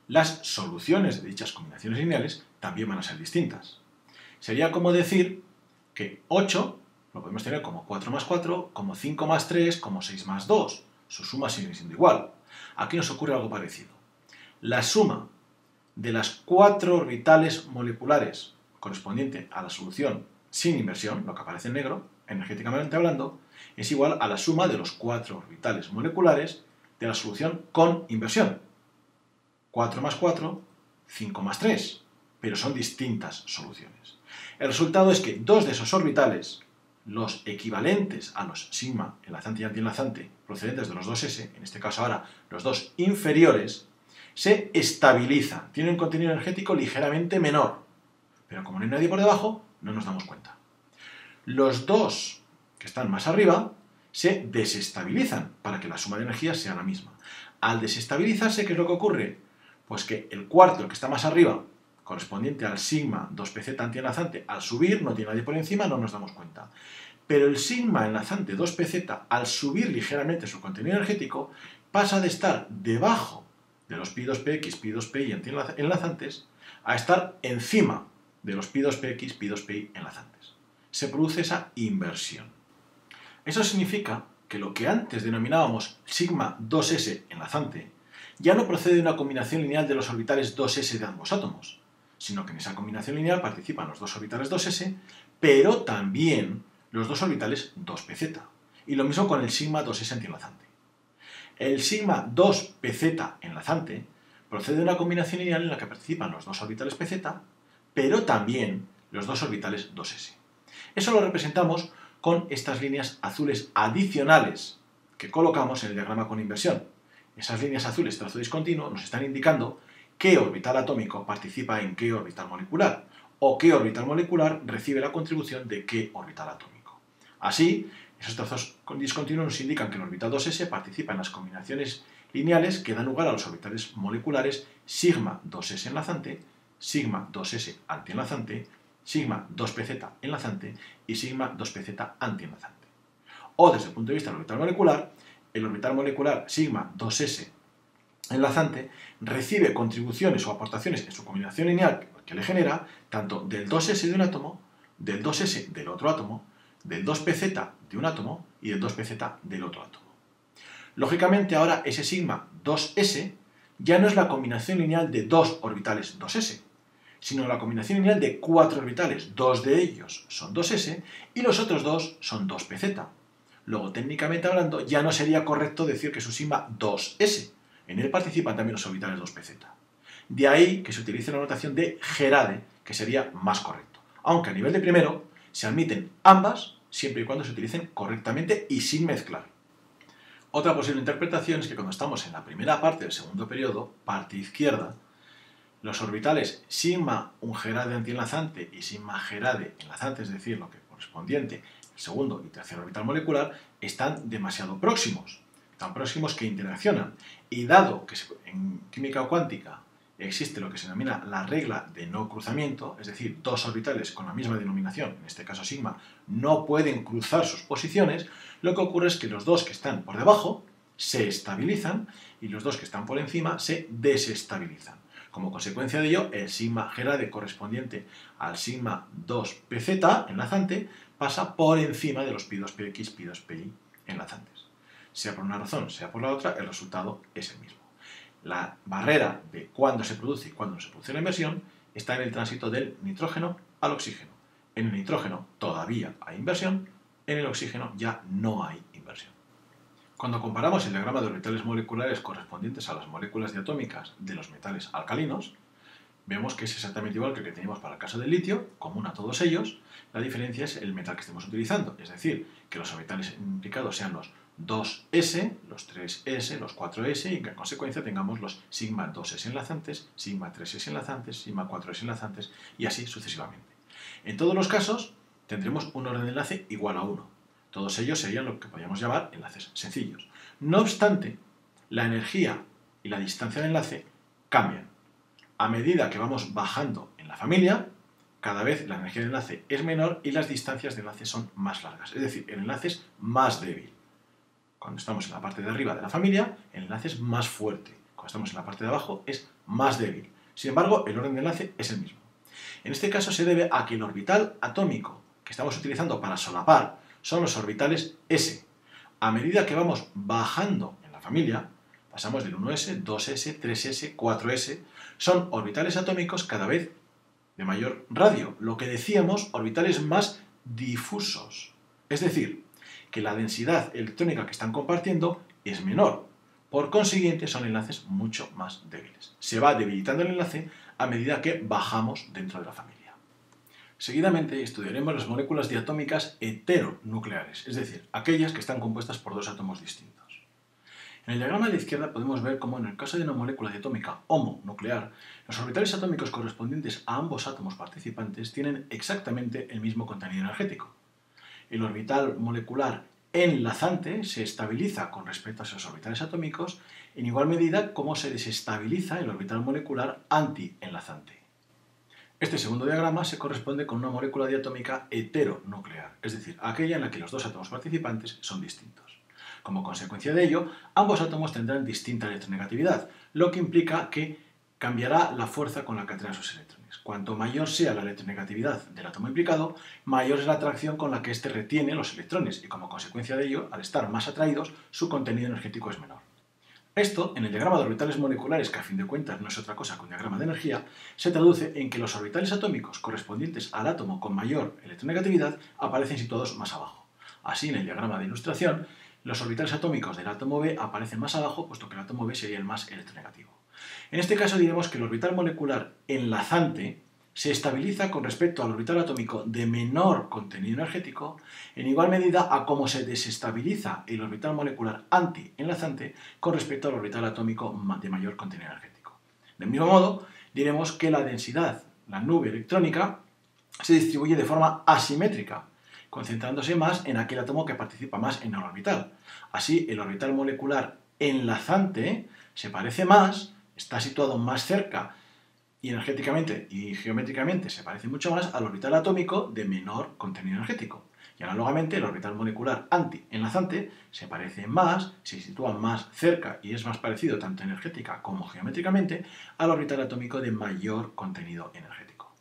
las soluciones de dichas combinaciones lineales también van a ser distintas. Sería como decir que 8 lo podemos tener como 4 más 4, como 5 más 3, como 6 más 2. Su suma sigue siendo igual. Aquí nos ocurre algo parecido. La suma de las 4 orbitales moleculares correspondiente a la solución sin inversión, lo que aparece en negro, energéticamente hablando, es igual a la suma de los 4 orbitales moleculares de la solución con inversión. 4 más 4, 5 más 3, pero son distintas soluciones. El resultado es que dos de esos orbitales, los equivalentes a los sigma enlazante y antienlazante procedentes de los 2s, en este caso ahora los dos inferiores, se estabilizan, tienen un contenido energético ligeramente menor, pero como no hay nadie por debajo, no nos damos cuenta. Los dos que están más arriba se desestabilizan para que la suma de energía sea la misma. Al desestabilizarse, ¿qué es lo que ocurre? Pues que el cuarto, el que está más arriba, correspondiente al sigma 2pz antienlazante, al subir, no tiene nadie por encima, no nos damos cuenta. Pero el sigma enlazante 2pz, al subir ligeramente su contenido energético, pasa de estar debajo de los pi2px, pi2pi antienlazantes a estar encima de los pi2px, pi2pi enlazantes. Se produce esa inversión. Eso significa que lo que antes denominábamos sigma 2s enlazante ya no procede de una combinación lineal de los orbitales 2s de ambos átomos, sino que en esa combinación lineal participan los dos orbitales 2s, pero también los dos orbitales 2pz. Y lo mismo con el sigma 2s antienlazante. El sigma 2pz enlazante procede de una combinación lineal en la que participan los dos orbitales pz, pero también los dos orbitales 2s. Eso lo representamos con estas líneas azules adicionales que colocamos en el diagrama con inversión. Esas líneas azules trazo discontinuo nos están indicando qué orbital atómico participa en qué orbital molecular, o qué orbital molecular recibe la contribución de qué orbital atómico. Así, esos trazos discontinuos nos indican que el orbital 2s participa en las combinaciones lineales que dan lugar a los orbitales moleculares sigma 2s enlazante, sigma 2s antienlazante, sigma 2pz enlazante y sigma 2pz antienlazante. O desde el punto de vista del orbital molecular, el orbital molecular sigma 2s enlazante recibe contribuciones o aportaciones en su combinación lineal que le genera tanto del 2s de un átomo, del 2s del otro átomo, del 2pz de un átomo y del 2pz del otro átomo. Lógicamente ahora ese sigma 2s ya no es la combinación lineal de dos orbitales 2s, sino la combinación lineal de 4 orbitales, 2 de ellos son 2s y los otros 2 son 2pz. Luego, técnicamente hablando, ya no sería correcto decir que es un sigma 2s. En él participan también los orbitales 2pz. De ahí que se utilice la notación de Gerade, que sería más correcto. Aunque a nivel de primero se admiten ambas siempre y cuando se utilicen correctamente y sin mezclar. Otra posible interpretación es que cuando estamos en la primera parte del segundo periodo, parte izquierda, los orbitales sigma un Gerade antienlazante y sigma Gerade enlazante, es decir, lo que correspondiente al segundo y tercer orbital molecular, están demasiado próximos, tan próximos que interaccionan. Y dado que en química cuántica existe lo que se denomina la regla de no cruzamiento, es decir, dos orbitales con la misma denominación, en este caso sigma, no pueden cruzar sus posiciones, lo que ocurre es que los dos que están por debajo se estabilizan y los dos que están por encima se desestabilizan. Como consecuencia de ello, el sigma Gerade correspondiente al sigma 2pz enlazante pasa por encima de los pi2px, pi2pi enlazantes. Sea por una razón, sea por la otra, el resultado es el mismo. La barrera de cuándo se produce y cuándo no se produce la inversión está en el tránsito del nitrógeno al oxígeno. En el nitrógeno todavía hay inversión, en el oxígeno ya no hay inversión. Cuando comparamos el diagrama de orbitales moleculares correspondientes a las moléculas diatómicas de los metales alcalinos, vemos que es exactamente igual que el que teníamos para el caso del litio, común a todos ellos. La diferencia es el metal que estemos utilizando, es decir, que los orbitales implicados sean los 2s, los 3s, los 4s y que en consecuencia tengamos los sigma 2s enlazantes, sigma 3s enlazantes, sigma 4s enlazantes y así sucesivamente. En todos los casos tendremos un orden de enlace igual a 1. Todos ellos serían lo que podríamos llamar enlaces sencillos. No obstante, la energía y la distancia de enlace cambian. A medida que vamos bajando en la familia, cada vez la energía de enlace es menor y las distancias de enlace son más largas. Es decir, el enlace es más débil. Cuando estamos en la parte de arriba de la familia, el enlace es más fuerte. Cuando estamos en la parte de abajo, es más débil. Sin embargo, el orden de enlace es el mismo. En este caso se debe a que el orbital atómico que estamos utilizando para solapar son los orbitales s. A medida que vamos bajando en la familia, pasamos del 1s, 2s, 3s, 4s, son orbitales atómicos cada vez de mayor radio, lo que decíamos orbitales más difusos. Es decir, que la densidad electrónica que están compartiendo es menor. Por consiguiente, son enlaces mucho más débiles. Se va debilitando el enlace a medida que bajamos dentro de la familia. Seguidamente estudiaremos las moléculas diatómicas heteronucleares, es decir, aquellas que están compuestas por dos átomos distintos. En el diagrama de la izquierda podemos ver cómo en el caso de una molécula diatómica homonuclear, los orbitales atómicos correspondientes a ambos átomos participantes tienen exactamente el mismo contenido energético. El orbital molecular enlazante se estabiliza con respecto a esos orbitales atómicos en igual medida como se desestabiliza el orbital molecular antienlazante. Este segundo diagrama se corresponde con una molécula diatómica heteronuclear, es decir, aquella en la que los dos átomos participantes son distintos. Como consecuencia de ello, ambos átomos tendrán distinta electronegatividad, lo que implica que cambiará la fuerza con la que atraen sus electrones. Cuanto mayor sea la electronegatividad del átomo implicado, mayor es la atracción con la que éste retiene los electrones y como consecuencia de ello, al estar más atraídos, su contenido energético es menor. Esto, en el diagrama de orbitales moleculares, que a fin de cuentas no es otra cosa que un diagrama de energía, se traduce en que los orbitales atómicos correspondientes al átomo con mayor electronegatividad aparecen situados más abajo. Así, en el diagrama de ilustración, los orbitales atómicos del átomo B aparecen más abajo, puesto que el átomo B sería el más electronegativo. En este caso diremos que el orbital molecular enlazante se estabiliza con respecto al orbital atómico de menor contenido energético en igual medida a cómo se desestabiliza el orbital molecular anti-enlazante con respecto al orbital atómico de mayor contenido energético. Del mismo modo, diremos que la densidad, la nube electrónica, se distribuye de forma asimétrica, concentrándose más en aquel átomo que participa más en el orbital. Así, el orbital molecular enlazante se parece más, está situado más cerca y energéticamente y geométricamente se parece mucho más al orbital atómico de menor contenido energético. Y análogamente, el orbital molecular anti-enlazante se parece más, se sitúa más cerca y es más parecido tanto energética como geométricamente al orbital atómico de mayor contenido energético.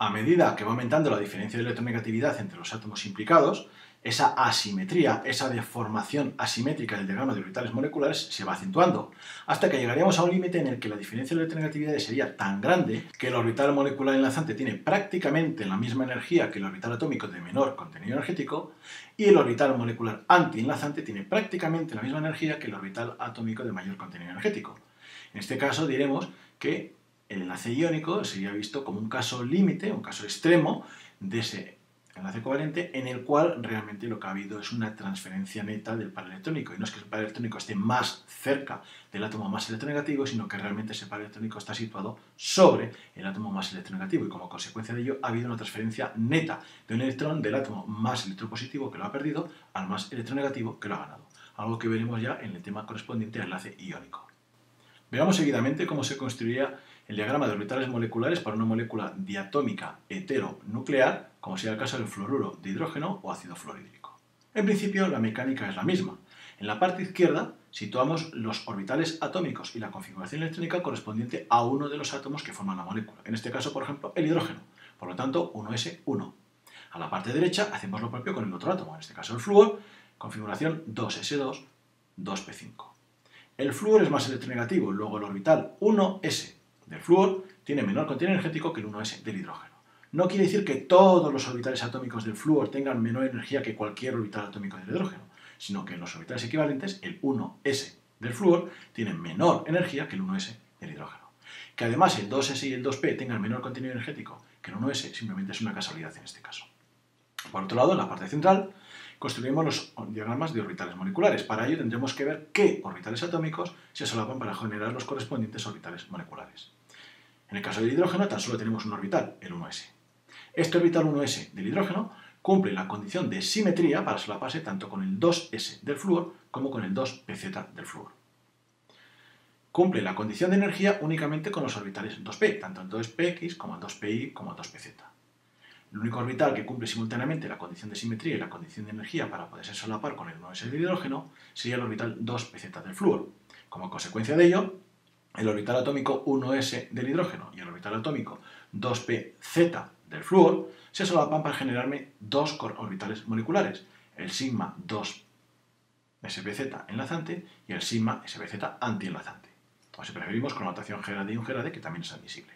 A medida que va aumentando la diferencia de electronegatividad entre los átomos implicados, esa asimetría, esa deformación asimétrica del diagrama de orbitales moleculares se va acentuando, hasta que llegaríamos a un límite en el que la diferencia de electronegatividad sería tan grande que el orbital molecular enlazante tiene prácticamente la misma energía que el orbital atómico de menor contenido energético y el orbital molecular anti-enlazante tiene prácticamente la misma energía que el orbital atómico de mayor contenido energético. En este caso diremos que el enlace iónico sería visto como un caso límite, un caso extremo de ese enlace covalente en el cual realmente lo que ha habido es una transferencia neta del par electrónico. Y no es que el par electrónico esté más cerca del átomo más electronegativo, sino que realmente ese par electrónico está situado sobre el átomo más electronegativo y como consecuencia de ello ha habido una transferencia neta de un electrón del átomo más electropositivo que lo ha perdido al más electronegativo que lo ha ganado. Algo que veremos ya en el tema correspondiente al enlace iónico. Veamos seguidamente cómo se construiría el diagrama de orbitales moleculares para una molécula diatómica heteronuclear, como sea el caso del fluoruro de hidrógeno o ácido fluorhídrico. En principio, la mecánica es la misma. En la parte izquierda situamos los orbitales atómicos y la configuración electrónica correspondiente a uno de los átomos que forman la molécula. En este caso, por ejemplo, el hidrógeno. Por lo tanto, 1s1. A la parte derecha hacemos lo propio con el otro átomo, en este caso el flúor, configuración 2s2, 2p5. El flúor es más electronegativo, luego el orbital 1s del flúor tiene menor contenido energético que el 1s del hidrógeno. No quiere decir que todos los orbitales atómicos del flúor tengan menor energía que cualquier orbital atómico del hidrógeno, sino que en los orbitales equivalentes, el 1s del flúor tiene menor energía que el 1s del hidrógeno. Que además el 2s y el 2p tengan menor contenido energético que el 1s simplemente es una casualidad en este caso. Por otro lado, en la parte central, construimos los diagramas de orbitales moleculares. Para ello tendremos que ver qué orbitales atómicos se solapan para generar los correspondientes orbitales moleculares. En el caso del hidrógeno tan solo tenemos un orbital, el 1s. Este orbital 1s del hidrógeno cumple la condición de simetría para solaparse tanto con el 2s del flúor como con el 2pz del flúor. Cumple la condición de energía únicamente con los orbitales 2p, tanto el 2px como el 2pi como el 2pz. El único orbital que cumple simultáneamente la condición de simetría y la condición de energía para poderse solapar con el 1s del hidrógeno sería el orbital 2pz del flúor. Como consecuencia de ello, el orbital atómico 1s del hidrógeno y el orbital atómico 2pz del flúor se solapan para generarme dos orbitales moleculares, el sigma 2spz enlazante y el sigma spz antienlazante. O si preferimos con notación G grade y un G grade que también es admisible.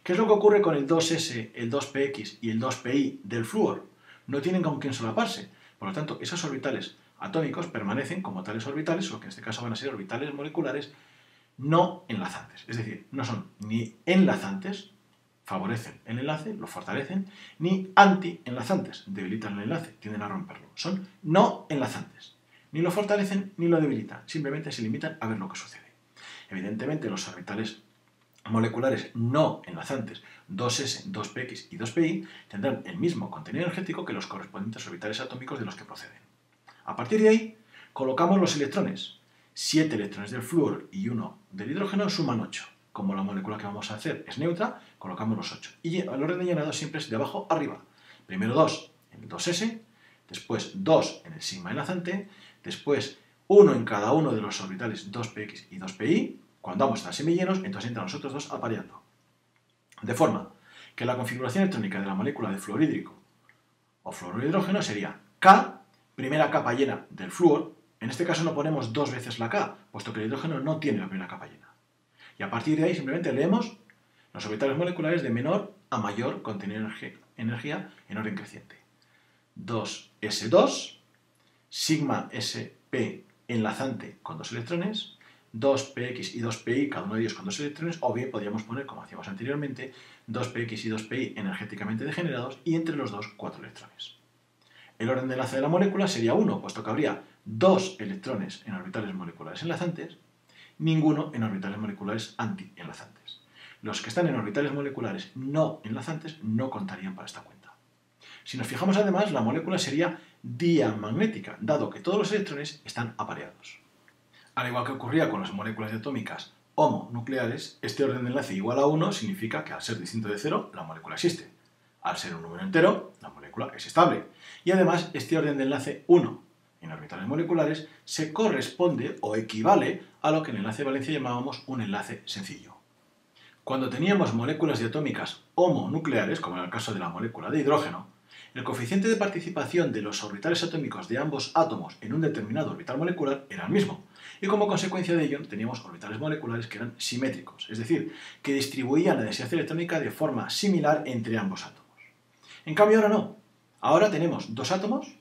¿Qué es lo que ocurre con el 2s, el 2px y el 2pi del flúor? No tienen con quién solaparse, por lo tanto esos orbitales atómicos permanecen como tales orbitales, o que en este caso van a ser orbitales moleculares no enlazantes, es decir, no son ni enlazantes, favorecen el enlace, lo fortalecen, ni anti-enlazantes, debilitan el enlace, tienden a romperlo. Son no enlazantes, ni lo fortalecen ni lo debilitan, simplemente se limitan a ver lo que sucede. Evidentemente los orbitales moleculares no enlazantes 2s, 2px y 2pi tendrán el mismo contenido energético que los correspondientes orbitales atómicos de los que proceden. A partir de ahí, colocamos los electrones. 7 electrones del flúor y 1 del hidrógeno suman 8. Como la molécula que vamos a hacer es neutra, colocamos los 8. Y el orden de llenado siempre es de abajo arriba. Primero 2 en el 2s, después 2 en el sigma enlazante, después 1 en cada uno de los orbitales 2px y 2pi. Cuando ambos están semillenos, entonces entran los otros dos apareando. De forma que la configuración electrónica de la molécula de fluorhídrico o fluorohidrógeno sería K, primera capa llena del flúor. En este caso no ponemos dos veces la K, puesto que el hidrógeno no tiene la primera capa llena. Y a partir de ahí simplemente leemos los orbitales moleculares de menor a mayor contenido de energía en orden creciente. 2s2, sigma sp enlazante con 2 electrones, 2px y 2pi, cada uno de ellos con 2 electrones, o bien podríamos poner, como hacíamos anteriormente, 2px y 2pi energéticamente degenerados y entre los dos 4 electrones. El orden de enlace de la molécula sería 1, puesto que habría 2 electrones en orbitales moleculares enlazantes, ninguno en orbitales moleculares antienlazantes. Los que están en orbitales moleculares no enlazantes no contarían para esta cuenta. Si nos fijamos además, la molécula sería diamagnética, dado que todos los electrones están apareados. Al igual que ocurría con las moléculas diatómicas homonucleares, este orden de enlace igual a 1 significa que al ser distinto de 0, la molécula existe. Al ser un número entero, la molécula es estable. Y además, este orden de enlace 1 en orbitales moleculares se corresponde o equivale a lo que en enlace de valencia llamábamos un enlace sencillo. Cuando teníamos moléculas diatómicas homonucleares, como en el caso de la molécula de hidrógeno, el coeficiente de participación de los orbitales atómicos de ambos átomos en un determinado orbital molecular era el mismo, y como consecuencia de ello teníamos orbitales moleculares que eran simétricos, es decir, que distribuían la densidad electrónica de forma similar entre ambos átomos. En cambio ahora no, ahora tenemos dos átomos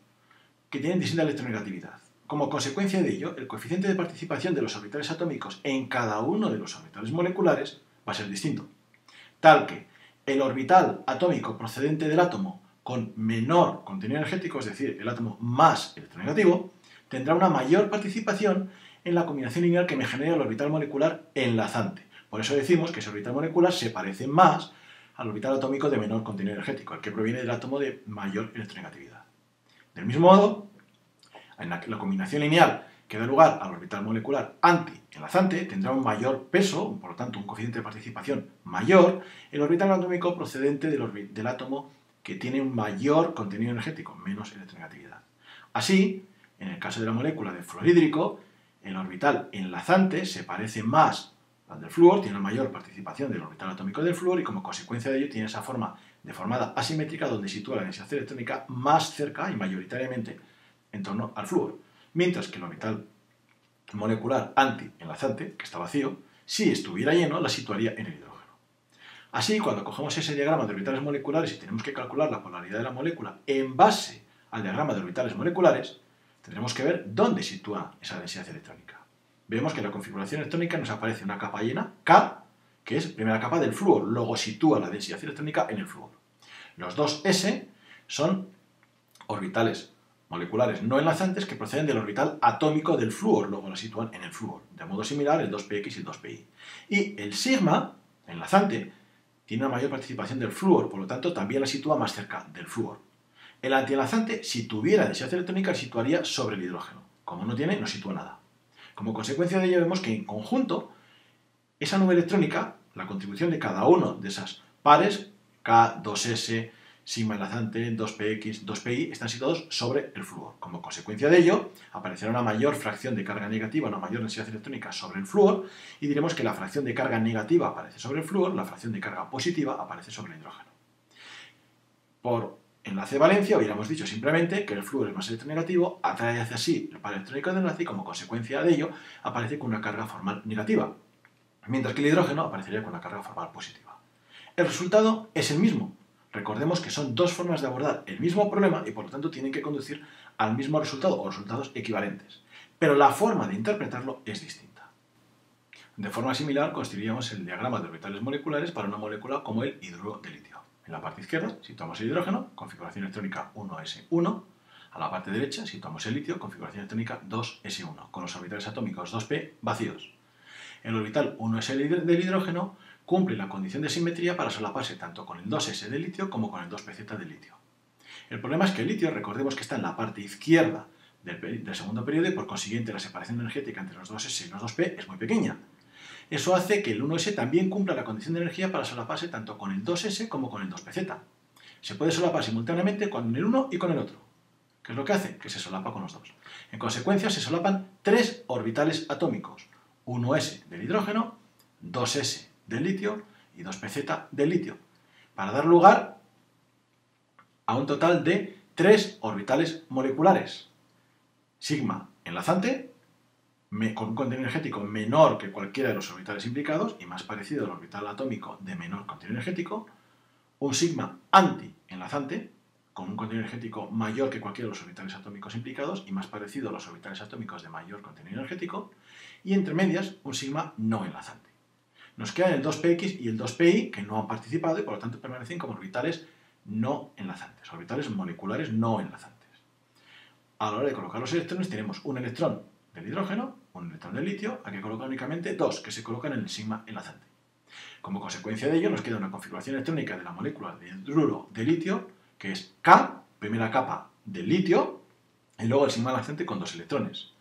que tienen distinta electronegatividad. Como consecuencia de ello, el coeficiente de participación de los orbitales atómicos en cada uno de los orbitales moleculares va a ser distinto, tal que el orbital atómico procedente del átomo con menor contenido energético, es decir, el átomo más electronegativo, tendrá una mayor participación en la combinación lineal que me genera el orbital molecular enlazante. Por eso decimos que ese orbital molecular se parece más al orbital atómico de menor contenido energético, el que proviene del átomo de mayor electronegatividad. Del mismo modo, en la combinación lineal que da lugar al orbital molecular anti-enlazante tendrá un mayor peso, por lo tanto un coeficiente de participación mayor, el orbital atómico procedente del átomo que tiene un mayor contenido energético, menos electronegatividad. Así, en el caso de la molécula de fluorhídrico, el orbital enlazante se parece más al del flúor, tiene una mayor participación del orbital atómico del flúor y como consecuencia de ello tiene esa forma deformada asimétrica donde sitúa la densidad electrónica más cerca y mayoritariamente en torno al flúor, mientras que el orbital molecular anti-enlazante, que está vacío, si estuviera lleno, la situaría en el hidrógeno. Así, cuando cogemos ese diagrama de orbitales moleculares y tenemos que calcular la polaridad de la molécula en base al diagrama de orbitales moleculares, tendremos que ver dónde sitúa esa densidad electrónica. Vemos que en la configuración electrónica nos aparece una capa llena, K, que es primera capa del flúor, luego sitúa la densidad electrónica en el flúor. Los dos S son orbitales moleculares no enlazantes que proceden del orbital atómico del flúor, luego la sitúan en el flúor. De modo similar el 2px y el 2pi. Y el sigma, enlazante, tiene una mayor participación del flúor, por lo tanto también la sitúa más cerca del flúor. El antienlazante, si tuviera densidad electrónica, la situaría sobre el hidrógeno. Como no tiene, no sitúa nada. Como consecuencia de ello vemos que en conjunto, esa nube electrónica, la contribución de cada uno de esas pares, K, 2S, sigma enlazante, 2px, 2pi, están situados sobre el flúor. Como consecuencia de ello, aparecerá una mayor fracción de carga negativa, una mayor densidad electrónica sobre el flúor, y diremos que la fracción de carga negativa aparece sobre el flúor, la fracción de carga positiva aparece sobre el hidrógeno. Por enlace de valencia, hubiéramos dicho simplemente que el flúor es más electronegativo, atrae hacia sí el par electrónico de enlace y como consecuencia de ello aparece con una carga formal negativa, mientras que el hidrógeno aparecería con una carga formal positiva. El resultado es el mismo. Recordemos que son dos formas de abordar el mismo problema y por lo tanto tienen que conducir al mismo resultado o resultados equivalentes. Pero la forma de interpretarlo es distinta. De forma similar construiríamos el diagrama de orbitales moleculares para una molécula como el hidruro de litio. En la parte izquierda situamos el hidrógeno, configuración electrónica 1s1. A la parte derecha situamos el litio, configuración electrónica 2s1, con los orbitales atómicos 2p vacíos. El orbital 1s del hidrógeno cumple la condición de simetría para solaparse tanto con el 2s del litio como con el 2pz del litio. El problema es que el litio, recordemos que está en la parte izquierda del segundo periodo y por consiguiente la separación energética entre los 2s y los 2p es muy pequeña. Eso hace que el 1s también cumpla la condición de energía para solaparse tanto con el 2s como con el 2pz. Se puede solapar simultáneamente con el uno y con el otro. ¿Qué es lo que hace? Que se solapa con los dos. En consecuencia, se solapan 3 orbitales atómicos. 1s del hidrógeno, 2s del litio y 2pz del litio, para dar lugar a un total de 3 orbitales moleculares. Sigma enlazante, con un contenido energético menor que cualquiera de los orbitales implicados y más parecido al orbital atómico de menor contenido energético. Un sigma anti-enlazante, con un contenido energético mayor que cualquiera de los orbitales atómicos implicados y más parecido a los orbitales atómicos de mayor contenido energético. Y entre medias, un sigma no enlazante. Nos quedan el 2px y el 2pi, que no han participado y por lo tanto permanecen como orbitales no enlazantes, orbitales moleculares no enlazantes. A la hora de colocar los electrones tenemos un electrón del hidrógeno, un electrón del litio, hay que colocar únicamente 2 que se colocan en el sigma enlazante. Como consecuencia de ello nos queda una configuración electrónica de la molécula de hidruro de litio, que es K, primera capa del litio, y luego el sigma enlazante con 2 electrones.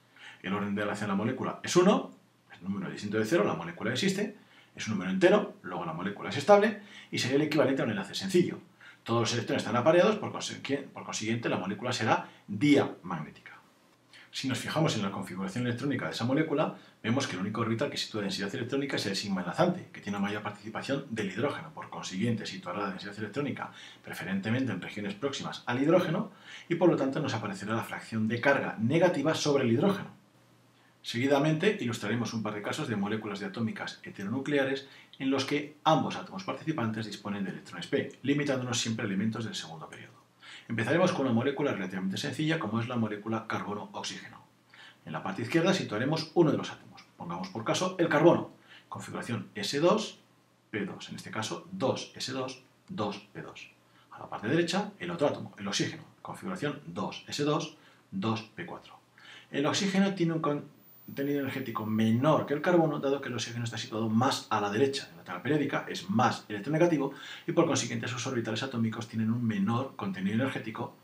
El orden de enlace de la molécula es 1, es un número distinto de 0, la molécula existe, es un número entero, luego la molécula es estable, y sería el equivalente a un enlace sencillo. Todos los electrones están apareados, por consiguiente la molécula será diamagnética. Si nos fijamos en la configuración electrónica de esa molécula, vemos que el único orbital que sitúa densidad electrónica es el sigma enlazante, que tiene una mayor participación del hidrógeno. Por consiguiente, situará la densidad electrónica preferentemente en regiones próximas al hidrógeno y por lo tanto nos aparecerá la fracción de carga negativa sobre el hidrógeno. Seguidamente ilustraremos un par de casos de moléculas diatómicas heteronucleares en los que ambos átomos participantes disponen de electrones p, limitándonos siempre a elementos del segundo periodo. Empezaremos con una molécula relativamente sencilla como es la molécula carbono-oxígeno. En la parte izquierda situaremos uno de los átomos. Pongamos por caso el carbono, configuración S2, P2, en este caso 2S2, 2P2. A la parte derecha el otro átomo, el oxígeno, configuración 2S2, 2P4. El oxígeno tiene un contenido energético menor que el carbono, dado que el oxígeno está situado más a la derecha en la tabla periódica, es más electronegativo y por consiguiente sus orbitales atómicos tienen un menor contenido energético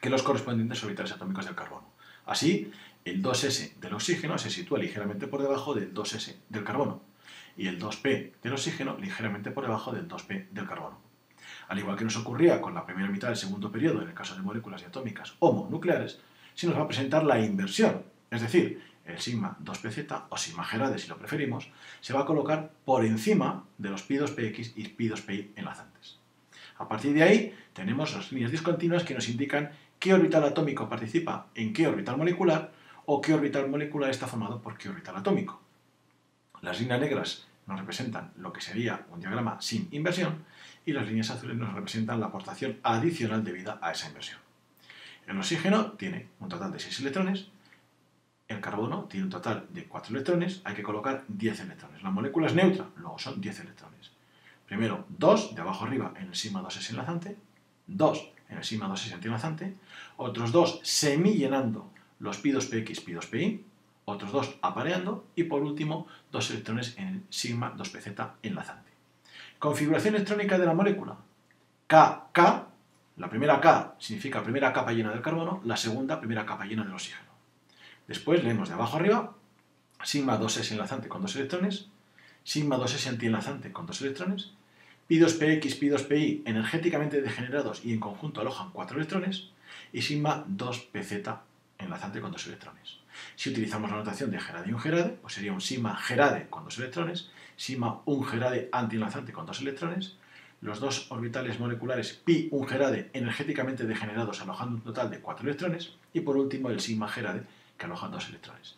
que los correspondientes orbitales atómicos del carbono. Así, el 2s del oxígeno se sitúa ligeramente por debajo del 2s del carbono y el 2p del oxígeno ligeramente por debajo del 2p del carbono. Al igual que nos ocurría con la primera mitad del segundo periodo en el caso de moléculas diatómicas homonucleares, se nos va a presentar la inversión, es decir, el sigma 2pz, o sigma Gerade si lo preferimos, se va a colocar por encima de los pi2px y pi2pi enlazantes. A partir de ahí tenemos las líneas discontinuas que nos indican qué orbital atómico participa en qué orbital molecular o qué orbital molecular está formado por qué orbital atómico. Las líneas negras nos representan lo que sería un diagrama sin inversión y las líneas azules nos representan la aportación adicional debida a esa inversión. El oxígeno tiene un total de 6 electrones, el carbono tiene un total de 4 electrones, hay que colocar 10 electrones. La molécula es neutra, luego son 10 electrones. Primero 2 de abajo arriba en el sigma 2s enlazante, 2 en el sigma 2s antienlazante, otros 2 semillenando los pi2px, pi2pi, otros 2 apareando y por último 2 electrones en el sigma 2pz enlazante. Configuración electrónica de la molécula. KK, la primera K significa primera capa llena del carbono, la segunda primera capa llena del oxígeno. Después leemos de abajo arriba, sigma 2s enlazante con 2 electrones, sigma 2s antienlazante con 2 electrones, pi2px, pi2pi energéticamente degenerados y en conjunto alojan 4 electrones, y sigma 2pz enlazante con 2 electrones. Si utilizamos la notación de Gerade y un Gerade, pues sería un sigma Gerade con 2 electrones, sigma un Gerade antienlazante con 2 electrones, los dos orbitales moleculares pi un Gerade energéticamente degenerados alojando un total de 4 electrones, y por último el sigma Gerade que alojan 2 electrones.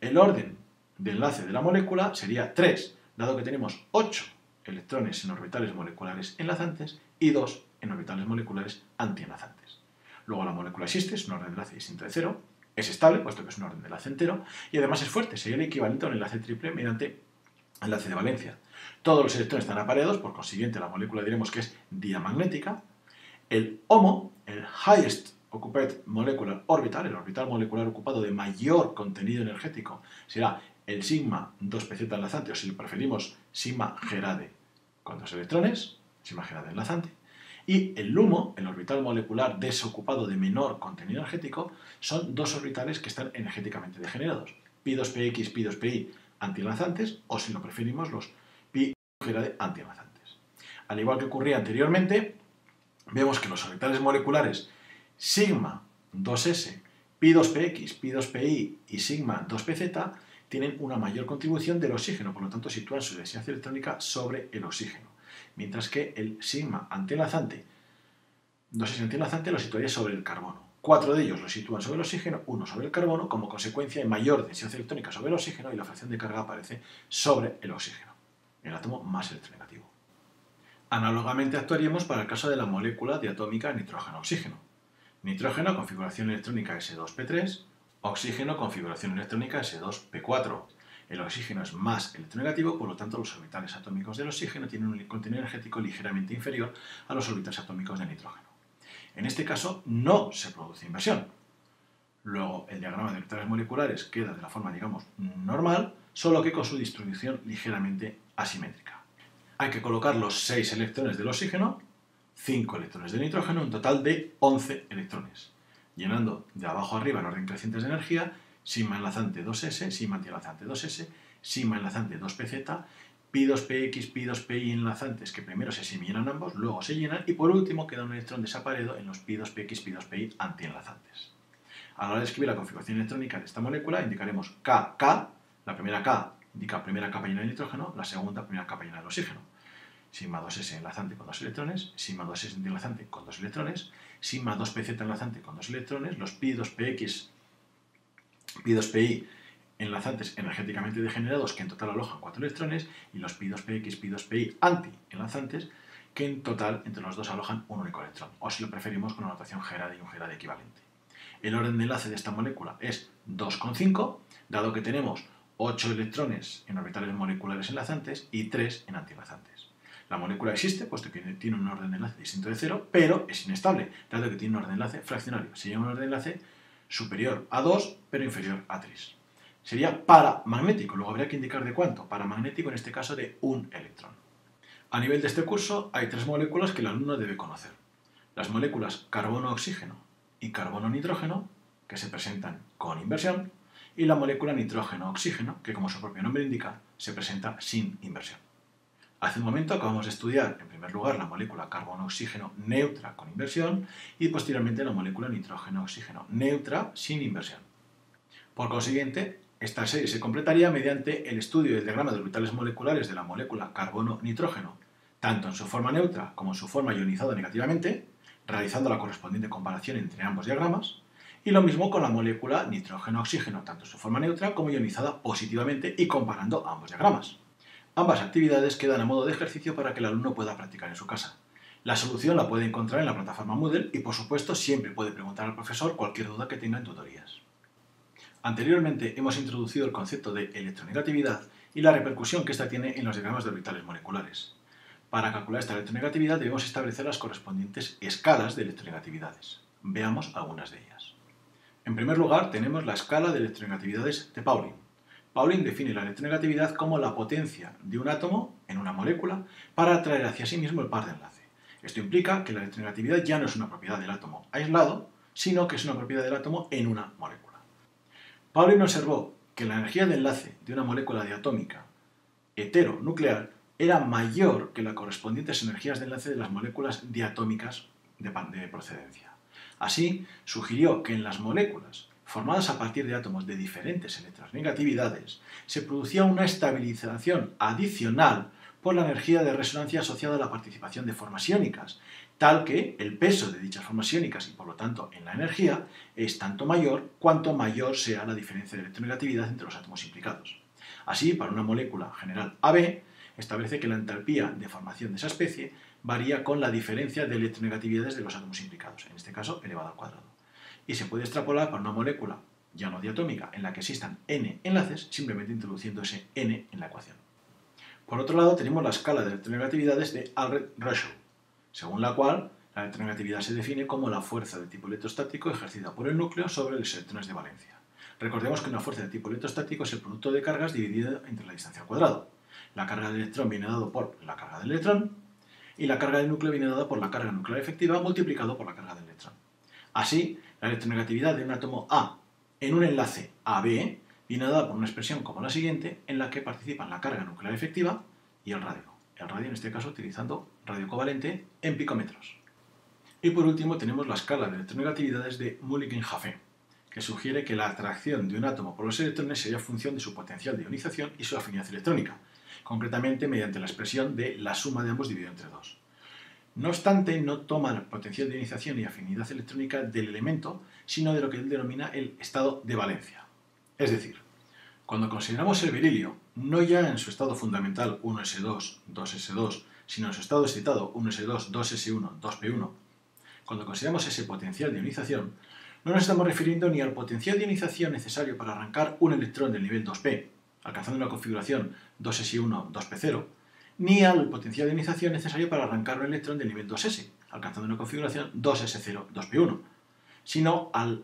El orden de enlace de la molécula sería 3, dado que tenemos 8 electrones en orbitales moleculares enlazantes y 2 en orbitales moleculares antienlazantes. Luego la molécula existe, es un orden de enlace distinto de 0, es estable, puesto que es un orden de enlace entero, y además es fuerte, sería el equivalente a un enlace triple mediante enlace de valencia. Todos los electrones están apareados, por consiguiente la molécula diremos que es diamagnética. El HOMO, el Highest Occupied Molecular Orbital, el orbital molecular ocupado de mayor contenido energético, será el sigma 2pz enlazante, o si lo preferimos, sigma Gerade con 2 electrones, sigma Gerade enlazante. Y el LUMO, el orbital molecular desocupado de menor contenido energético, son dos orbitales que están energéticamente degenerados. Pi2px, pi2pi antienlazantes, o si lo preferimos, los pi Gerade antienlazantes. Al igual que ocurría anteriormente, vemos que los orbitales moleculares sigma 2s, pi2px, pi2pi y sigma 2pz tienen una mayor contribución del oxígeno, por lo tanto sitúan su densidad electrónica sobre el oxígeno, mientras que el sigma antienlazante, 2s antienlazante, lo situaría sobre el carbono. 4 de ellos lo sitúan sobre el oxígeno, 1 sobre el carbono, como consecuencia hay mayor densidad electrónica sobre el oxígeno y la fracción de carga aparece sobre el oxígeno, el átomo más electronegativo. Análogamente actuaríamos para el caso de la molécula diatómica nitrógeno-oxígeno. Nitrógeno, configuración electrónica S2P3, oxígeno, configuración electrónica S2P4. El oxígeno es más electronegativo, por lo tanto los orbitales atómicos del oxígeno tienen un contenido energético ligeramente inferior a los orbitales atómicos del nitrógeno. En este caso no se produce inversión. Luego el diagrama de orbitales moleculares queda de la forma, digamos, normal, solo que con su distribución ligeramente asimétrica. Hay que colocar los 6 electrones del oxígeno, 5 electrones del nitrógeno, un total de 11 electrones, llenando de abajo a arriba en orden creciente de energía, sigma enlazante 2s, sigma antienlazante 2s, sigma enlazante 2pz, pi2px, pi2pi enlazantes que primero se semillenan ambos, luego se llenan y por último queda un electrón desaparecido en los pi2px, pi2pi antienlazantes. A la hora de escribir la configuración electrónica de esta molécula indicaremos KK, la primera K indica primera capa llena de nitrógeno, la segunda primera capa llena de oxígeno. Sigma 2s enlazante con 2 electrones, sigma 2s antienlazante con 2 electrones, sigma 2pz enlazante con 2 electrones, los pi2px, pi2pi enlazantes energéticamente degenerados que en total alojan 4 electrones y los pi2px, pi2pi anti-enlazantes que en total entre los dos alojan un único electrón, o si lo preferimos con una notación G-rad y un G-rad equivalente. El orden de enlace de esta molécula es 2,5, dado que tenemos 8 electrones en orbitales moleculares enlazantes y 3 en antienlazantes. La molécula existe, puesto que tiene un orden de enlace distinto de 0, pero es inestable, dado que tiene un orden de enlace fraccionario. Sería un orden de enlace superior a 2, pero inferior a 3. Sería paramagnético, luego habría que indicar de cuánto. Paramagnético en este caso de un electrón. A nivel de este curso hay 3 moléculas que el alumno debe conocer. Las moléculas carbono-oxígeno y carbono-nitrógeno, que se presentan con inversión, y la molécula nitrógeno-oxígeno, que como su propio nombre indica, se presenta sin inversión. Hace un momento acabamos de estudiar, en primer lugar, la molécula carbono-oxígeno neutra con inversión y posteriormente la molécula nitrógeno-oxígeno neutra sin inversión. Por consiguiente, esta serie se completaría mediante el estudio del diagrama de orbitales moleculares de la molécula carbono-nitrógeno, tanto en su forma neutra como en su forma ionizada negativamente, realizando la correspondiente comparación entre ambos diagramas, y lo mismo con la molécula nitrógeno-oxígeno, tanto en su forma neutra como ionizada positivamente y comparando ambos diagramas. Ambas actividades quedan a modo de ejercicio para que el alumno pueda practicar en su casa. La solución la puede encontrar en la plataforma Moodle y, por supuesto, siempre puede preguntar al profesor cualquier duda que tenga en tutorías. Anteriormente hemos introducido el concepto de electronegatividad y la repercusión que ésta tiene en los diagramas de orbitales moleculares. Para calcular esta electronegatividad debemos establecer las correspondientes escalas de electronegatividades. Veamos algunas de ellas. En primer lugar, tenemos la escala de electronegatividades de Pauling. Pauling define la electronegatividad como la potencia de un átomo en una molécula para atraer hacia sí mismo el par de enlace. Esto implica que la electronegatividad ya no es una propiedad del átomo aislado, sino que es una propiedad del átomo en una molécula. Pauling observó que la energía de enlace de una molécula diatómica heteronuclear era mayor que las correspondientes energías de enlace de las moléculas diatómicas de procedencia. Así, sugirió que en las moléculas formadas a partir de átomos de diferentes electronegatividades, se producía una estabilización adicional por la energía de resonancia asociada a la participación de formas iónicas, tal que el peso de dichas formas iónicas y por lo tanto en la energía es tanto mayor cuanto mayor sea la diferencia de electronegatividad entre los átomos implicados. Así, para una molécula general AB, establece que la entalpía de formación de esa especie varía con la diferencia de electronegatividades de los átomos implicados, en este caso elevado al cuadrado. Y se puede extrapolar para una molécula ya no diatómica en la que existan n enlaces, simplemente introduciendo ese n en la ecuación. Por otro lado, tenemos la escala de electronegatividades de Albrecht-Röschel, según la cual la electronegatividad se define como la fuerza de tipo electrostático ejercida por el núcleo sobre los electrones de valencia. Recordemos que una fuerza de tipo electrostático es el producto de cargas dividido entre la distancia al cuadrado. La carga del electrón viene dado por la carga del electrón y la carga del núcleo viene dada por la carga nuclear efectiva multiplicado por la carga del electrón. Así, la electronegatividad de un átomo A en un enlace AB viene dada por una expresión como la siguiente, en la que participan la carga nuclear efectiva y el radio. El radio en este caso utilizando radio covalente en picómetros. Y por último tenemos la escala de electronegatividades de Mulliken-Jaffe, que sugiere que la atracción de un átomo por los electrones sería función de su potencial de ionización y su afinidad electrónica, concretamente mediante la expresión de la suma de ambos dividido entre 2. No obstante, no toma el potencial de ionización y afinidad electrónica del elemento, sino de lo que él denomina el estado de valencia. Es decir, cuando consideramos el berilio, no ya en su estado fundamental 1s2, 2s2, sino en su estado excitado 1s2, 2s1, 2p1, cuando consideramos ese potencial de ionización, no nos estamos refiriendo ni al potencial de ionización necesario para arrancar un electrón del nivel 2p, alcanzando una configuración 2s1, 2p0, ni al potencial de ionización necesario para arrancar un electrón del nivel 2s, alcanzando una configuración 2s0, 2p1, sino al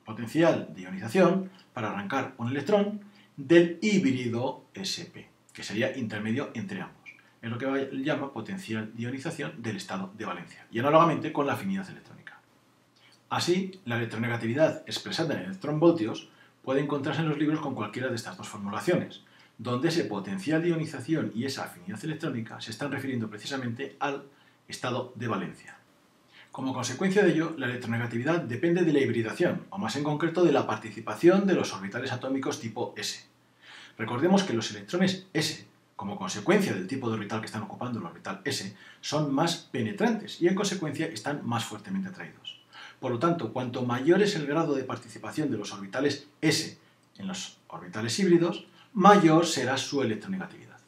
potencial de ionización para arrancar un electrón del híbrido sp, que sería intermedio entre ambos. Es lo que él llama potencial de ionización del estado de valencia, y análogamente con la afinidad electrónica. Así, la electronegatividad expresada en electronvoltios puede encontrarse en los libros con cualquiera de estas dos formulaciones, donde ese potencial de ionización y esa afinidad electrónica se están refiriendo precisamente al estado de valencia. Como consecuencia de ello, la electronegatividad depende de la hibridación, o más en concreto de la participación de los orbitales atómicos tipo s. Recordemos que los electrones s, como consecuencia del tipo de orbital que están ocupando el orbital s, son más penetrantes y en consecuencia están más fuertemente atraídos. Por lo tanto, cuanto mayor es el grado de participación de los orbitales s en los orbitales híbridos, mayor será su electronegatividad.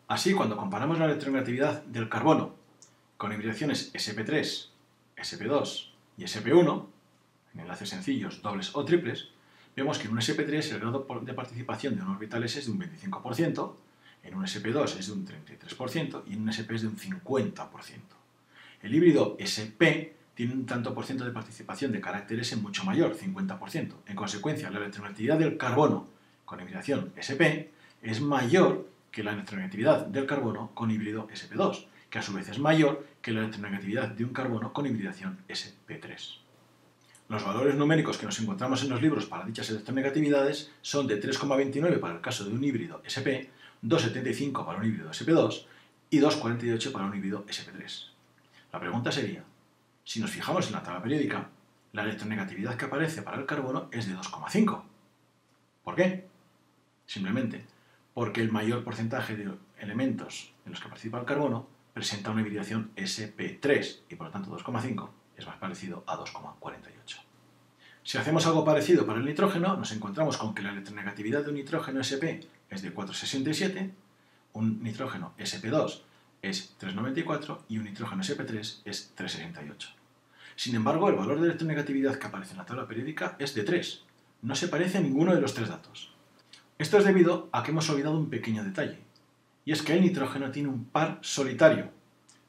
Así, cuando comparamos la electronegatividad del carbono con hibridaciones sp3, sp2 y sp1, en enlaces sencillos, dobles o triples, vemos que en un sp3 el grado de participación de un orbital s es de un 25%, en un sp2 es de un 33% y en un sp es de un 50%. El híbrido sp tiene un tanto por ciento de participación de carácter s mucho mayor, 50%. En consecuencia, la electronegatividad del carbono con hibridación sp es mayor que la electronegatividad del carbono con híbrido sp2, que a su vez es mayor que la electronegatividad de un carbono con hibridación sp3. Los valores numéricos que nos encontramos en los libros para dichas electronegatividades son de 3,29 para el caso de un híbrido sp, 2,75 para un híbrido sp2 y 2,48 para un híbrido sp3. La pregunta sería, si nos fijamos en la tabla periódica, la electronegatividad que aparece para el carbono es de 2,5. ¿Por qué? Simplemente porque el mayor porcentaje de elementos en los que participa el carbono presenta una hibridación sp3 y por lo tanto 2,5 es más parecido a 2,48. Si hacemos algo parecido para el nitrógeno, nos encontramos con que la electronegatividad de un nitrógeno sp es de 4,67, un nitrógeno sp2 es 3,94 y un nitrógeno sp3 es 3,68. Sin embargo, el valor de electronegatividad que aparece en la tabla periódica es de 3. No se parece a ninguno de los tres datos. Esto es debido a que hemos olvidado un pequeño detalle, y es que el nitrógeno tiene un par solitario.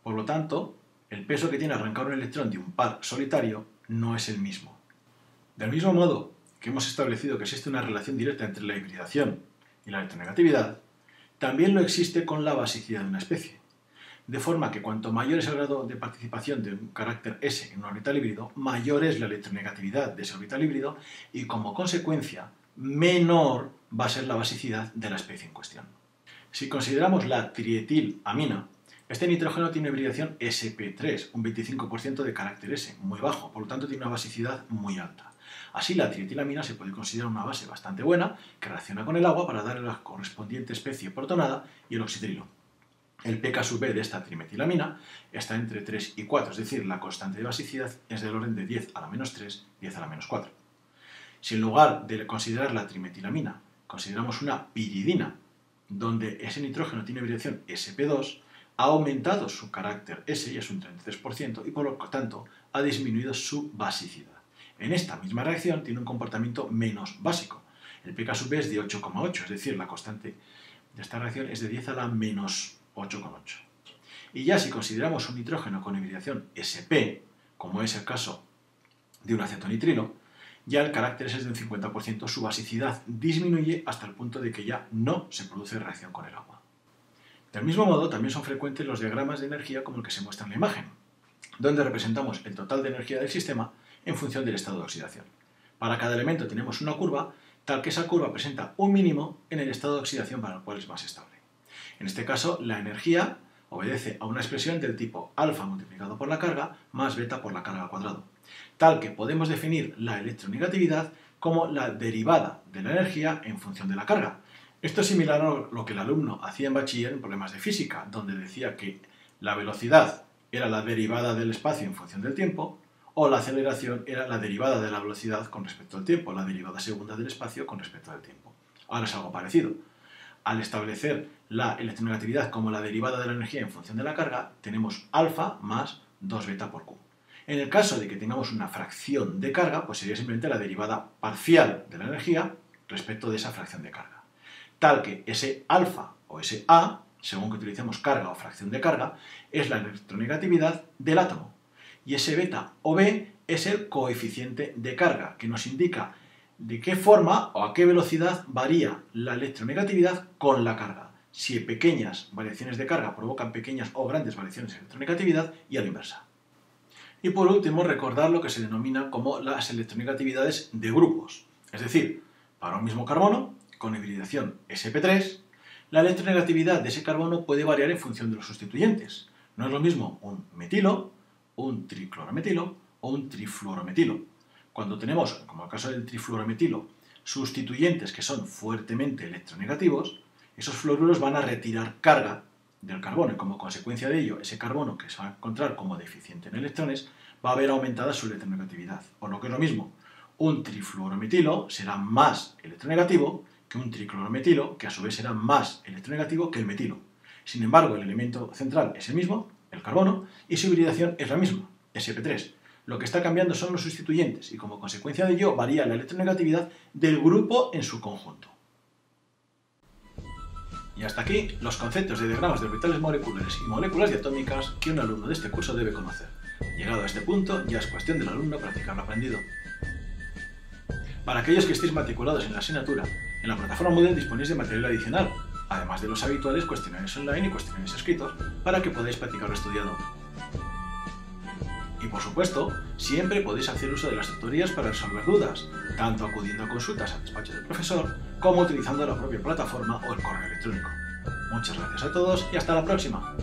Por lo tanto, el peso que tiene arrancar un electrón de un par solitario no es el mismo. Del mismo modo que hemos establecido que existe una relación directa entre la hibridación y la electronegatividad, también lo existe con la basicidad de una especie. De forma que cuanto mayor es el grado de participación de un carácter S en un orbital híbrido, mayor es la electronegatividad de ese orbital híbrido y como consecuencia, menor va a ser la basicidad de la especie en cuestión. Si consideramos la trietilamina, este nitrógeno tiene hibridación sp3, un 25% de carácter S, muy bajo, por lo tanto tiene una basicidad muy alta. Así la trietilamina se puede considerar una base bastante buena que reacciona con el agua para darle la correspondiente especie protonada y el oxitrilo. El pK-B de esta trimetilamina está entre 3 y 4, es decir, la constante de basicidad es del orden de 10 a la menos 3, 10 a la menos 4. Si en lugar de considerar la trimetilamina consideramos una piridina, donde ese nitrógeno tiene hibridación sp2, ha aumentado su carácter S, y es un 33%, y por lo tanto ha disminuido su basicidad. En esta misma reacción tiene un comportamiento menos básico. El pK-B es de 8,8, es decir, la constante de esta reacción es de 10 a la menos 8,8. Y ya si consideramos un nitrógeno con hibridación sp, como es el caso de un acetonitrilo, ya el carácter S es de un 50%, su basicidad disminuye hasta el punto de que ya no se produce reacción con el agua. Del mismo modo, también son frecuentes los diagramas de energía como el que se muestra en la imagen, donde representamos el total de energía del sistema en función del estado de oxidación. Para cada elemento tenemos una curva, tal que esa curva presenta un mínimo en el estado de oxidación para el cual es más estable. En este caso, la energía obedece a una expresión del tipo alfa multiplicado por la carga más beta por la carga al cuadrado, tal que podemos definir la electronegatividad como la derivada de la energía en función de la carga. Esto es similar a lo que el alumno hacía en bachiller en problemas de física, donde decía que la velocidad era la derivada del espacio en función del tiempo, o la aceleración era la derivada de la velocidad con respecto al tiempo, la derivada segunda del espacio con respecto al tiempo. Ahora es algo parecido. Al establecer la electronegatividad como la derivada de la energía en función de la carga, tenemos alfa más 2 beta por Q. En el caso de que tengamos una fracción de carga, pues sería simplemente la derivada parcial de la energía respecto de esa fracción de carga. Tal que ese alfa o ese A, según que utilicemos carga o fracción de carga, es la electronegatividad del átomo. Y ese beta o B es el coeficiente de carga, que nos indica de qué forma o a qué velocidad varía la electronegatividad con la carga. Si pequeñas variaciones de carga provocan pequeñas o grandes variaciones de electronegatividad y a la inversa. Y por último, recordar lo que se denomina como las electronegatividades de grupos. Es decir, para un mismo carbono, con hibridación sp3, la electronegatividad de ese carbono puede variar en función de los sustituyentes. No es lo mismo un metilo, un triclorometilo o un trifluorometilo. Cuando tenemos, como el caso del trifluorometilo, sustituyentes que son fuertemente electronegativos, esos fluoruros van a retirar carga del carbono y como consecuencia de ello, ese carbono que se va a encontrar como deficiente en electrones va a ver aumentada su electronegatividad. Por lo que es lo mismo, un trifluorometilo será más electronegativo que un triclorometilo, que a su vez será más electronegativo que el metilo. Sin embargo, el elemento central es el mismo, el carbono, y su hibridación es la misma, sp3. Lo que está cambiando son los sustituyentes y como consecuencia de ello varía la electronegatividad del grupo en su conjunto. Y hasta aquí los conceptos de diagramas de orbitales moleculares y moléculas diatómicas que un alumno de este curso debe conocer. Llegado a este punto, ya es cuestión del alumno practicar lo aprendido. Para aquellos que estéis matriculados en la asignatura, en la plataforma Moodle disponéis de material adicional, además de los habituales cuestionarios online y cuestionarios escritos, para que podáis practicar lo estudiado. Y por supuesto, siempre podéis hacer uso de las tutorías para resolver dudas, tanto acudiendo a consultas al despacho del profesor, como utilizando la propia plataforma o el correo electrónico. Muchas gracias a todos y hasta la próxima.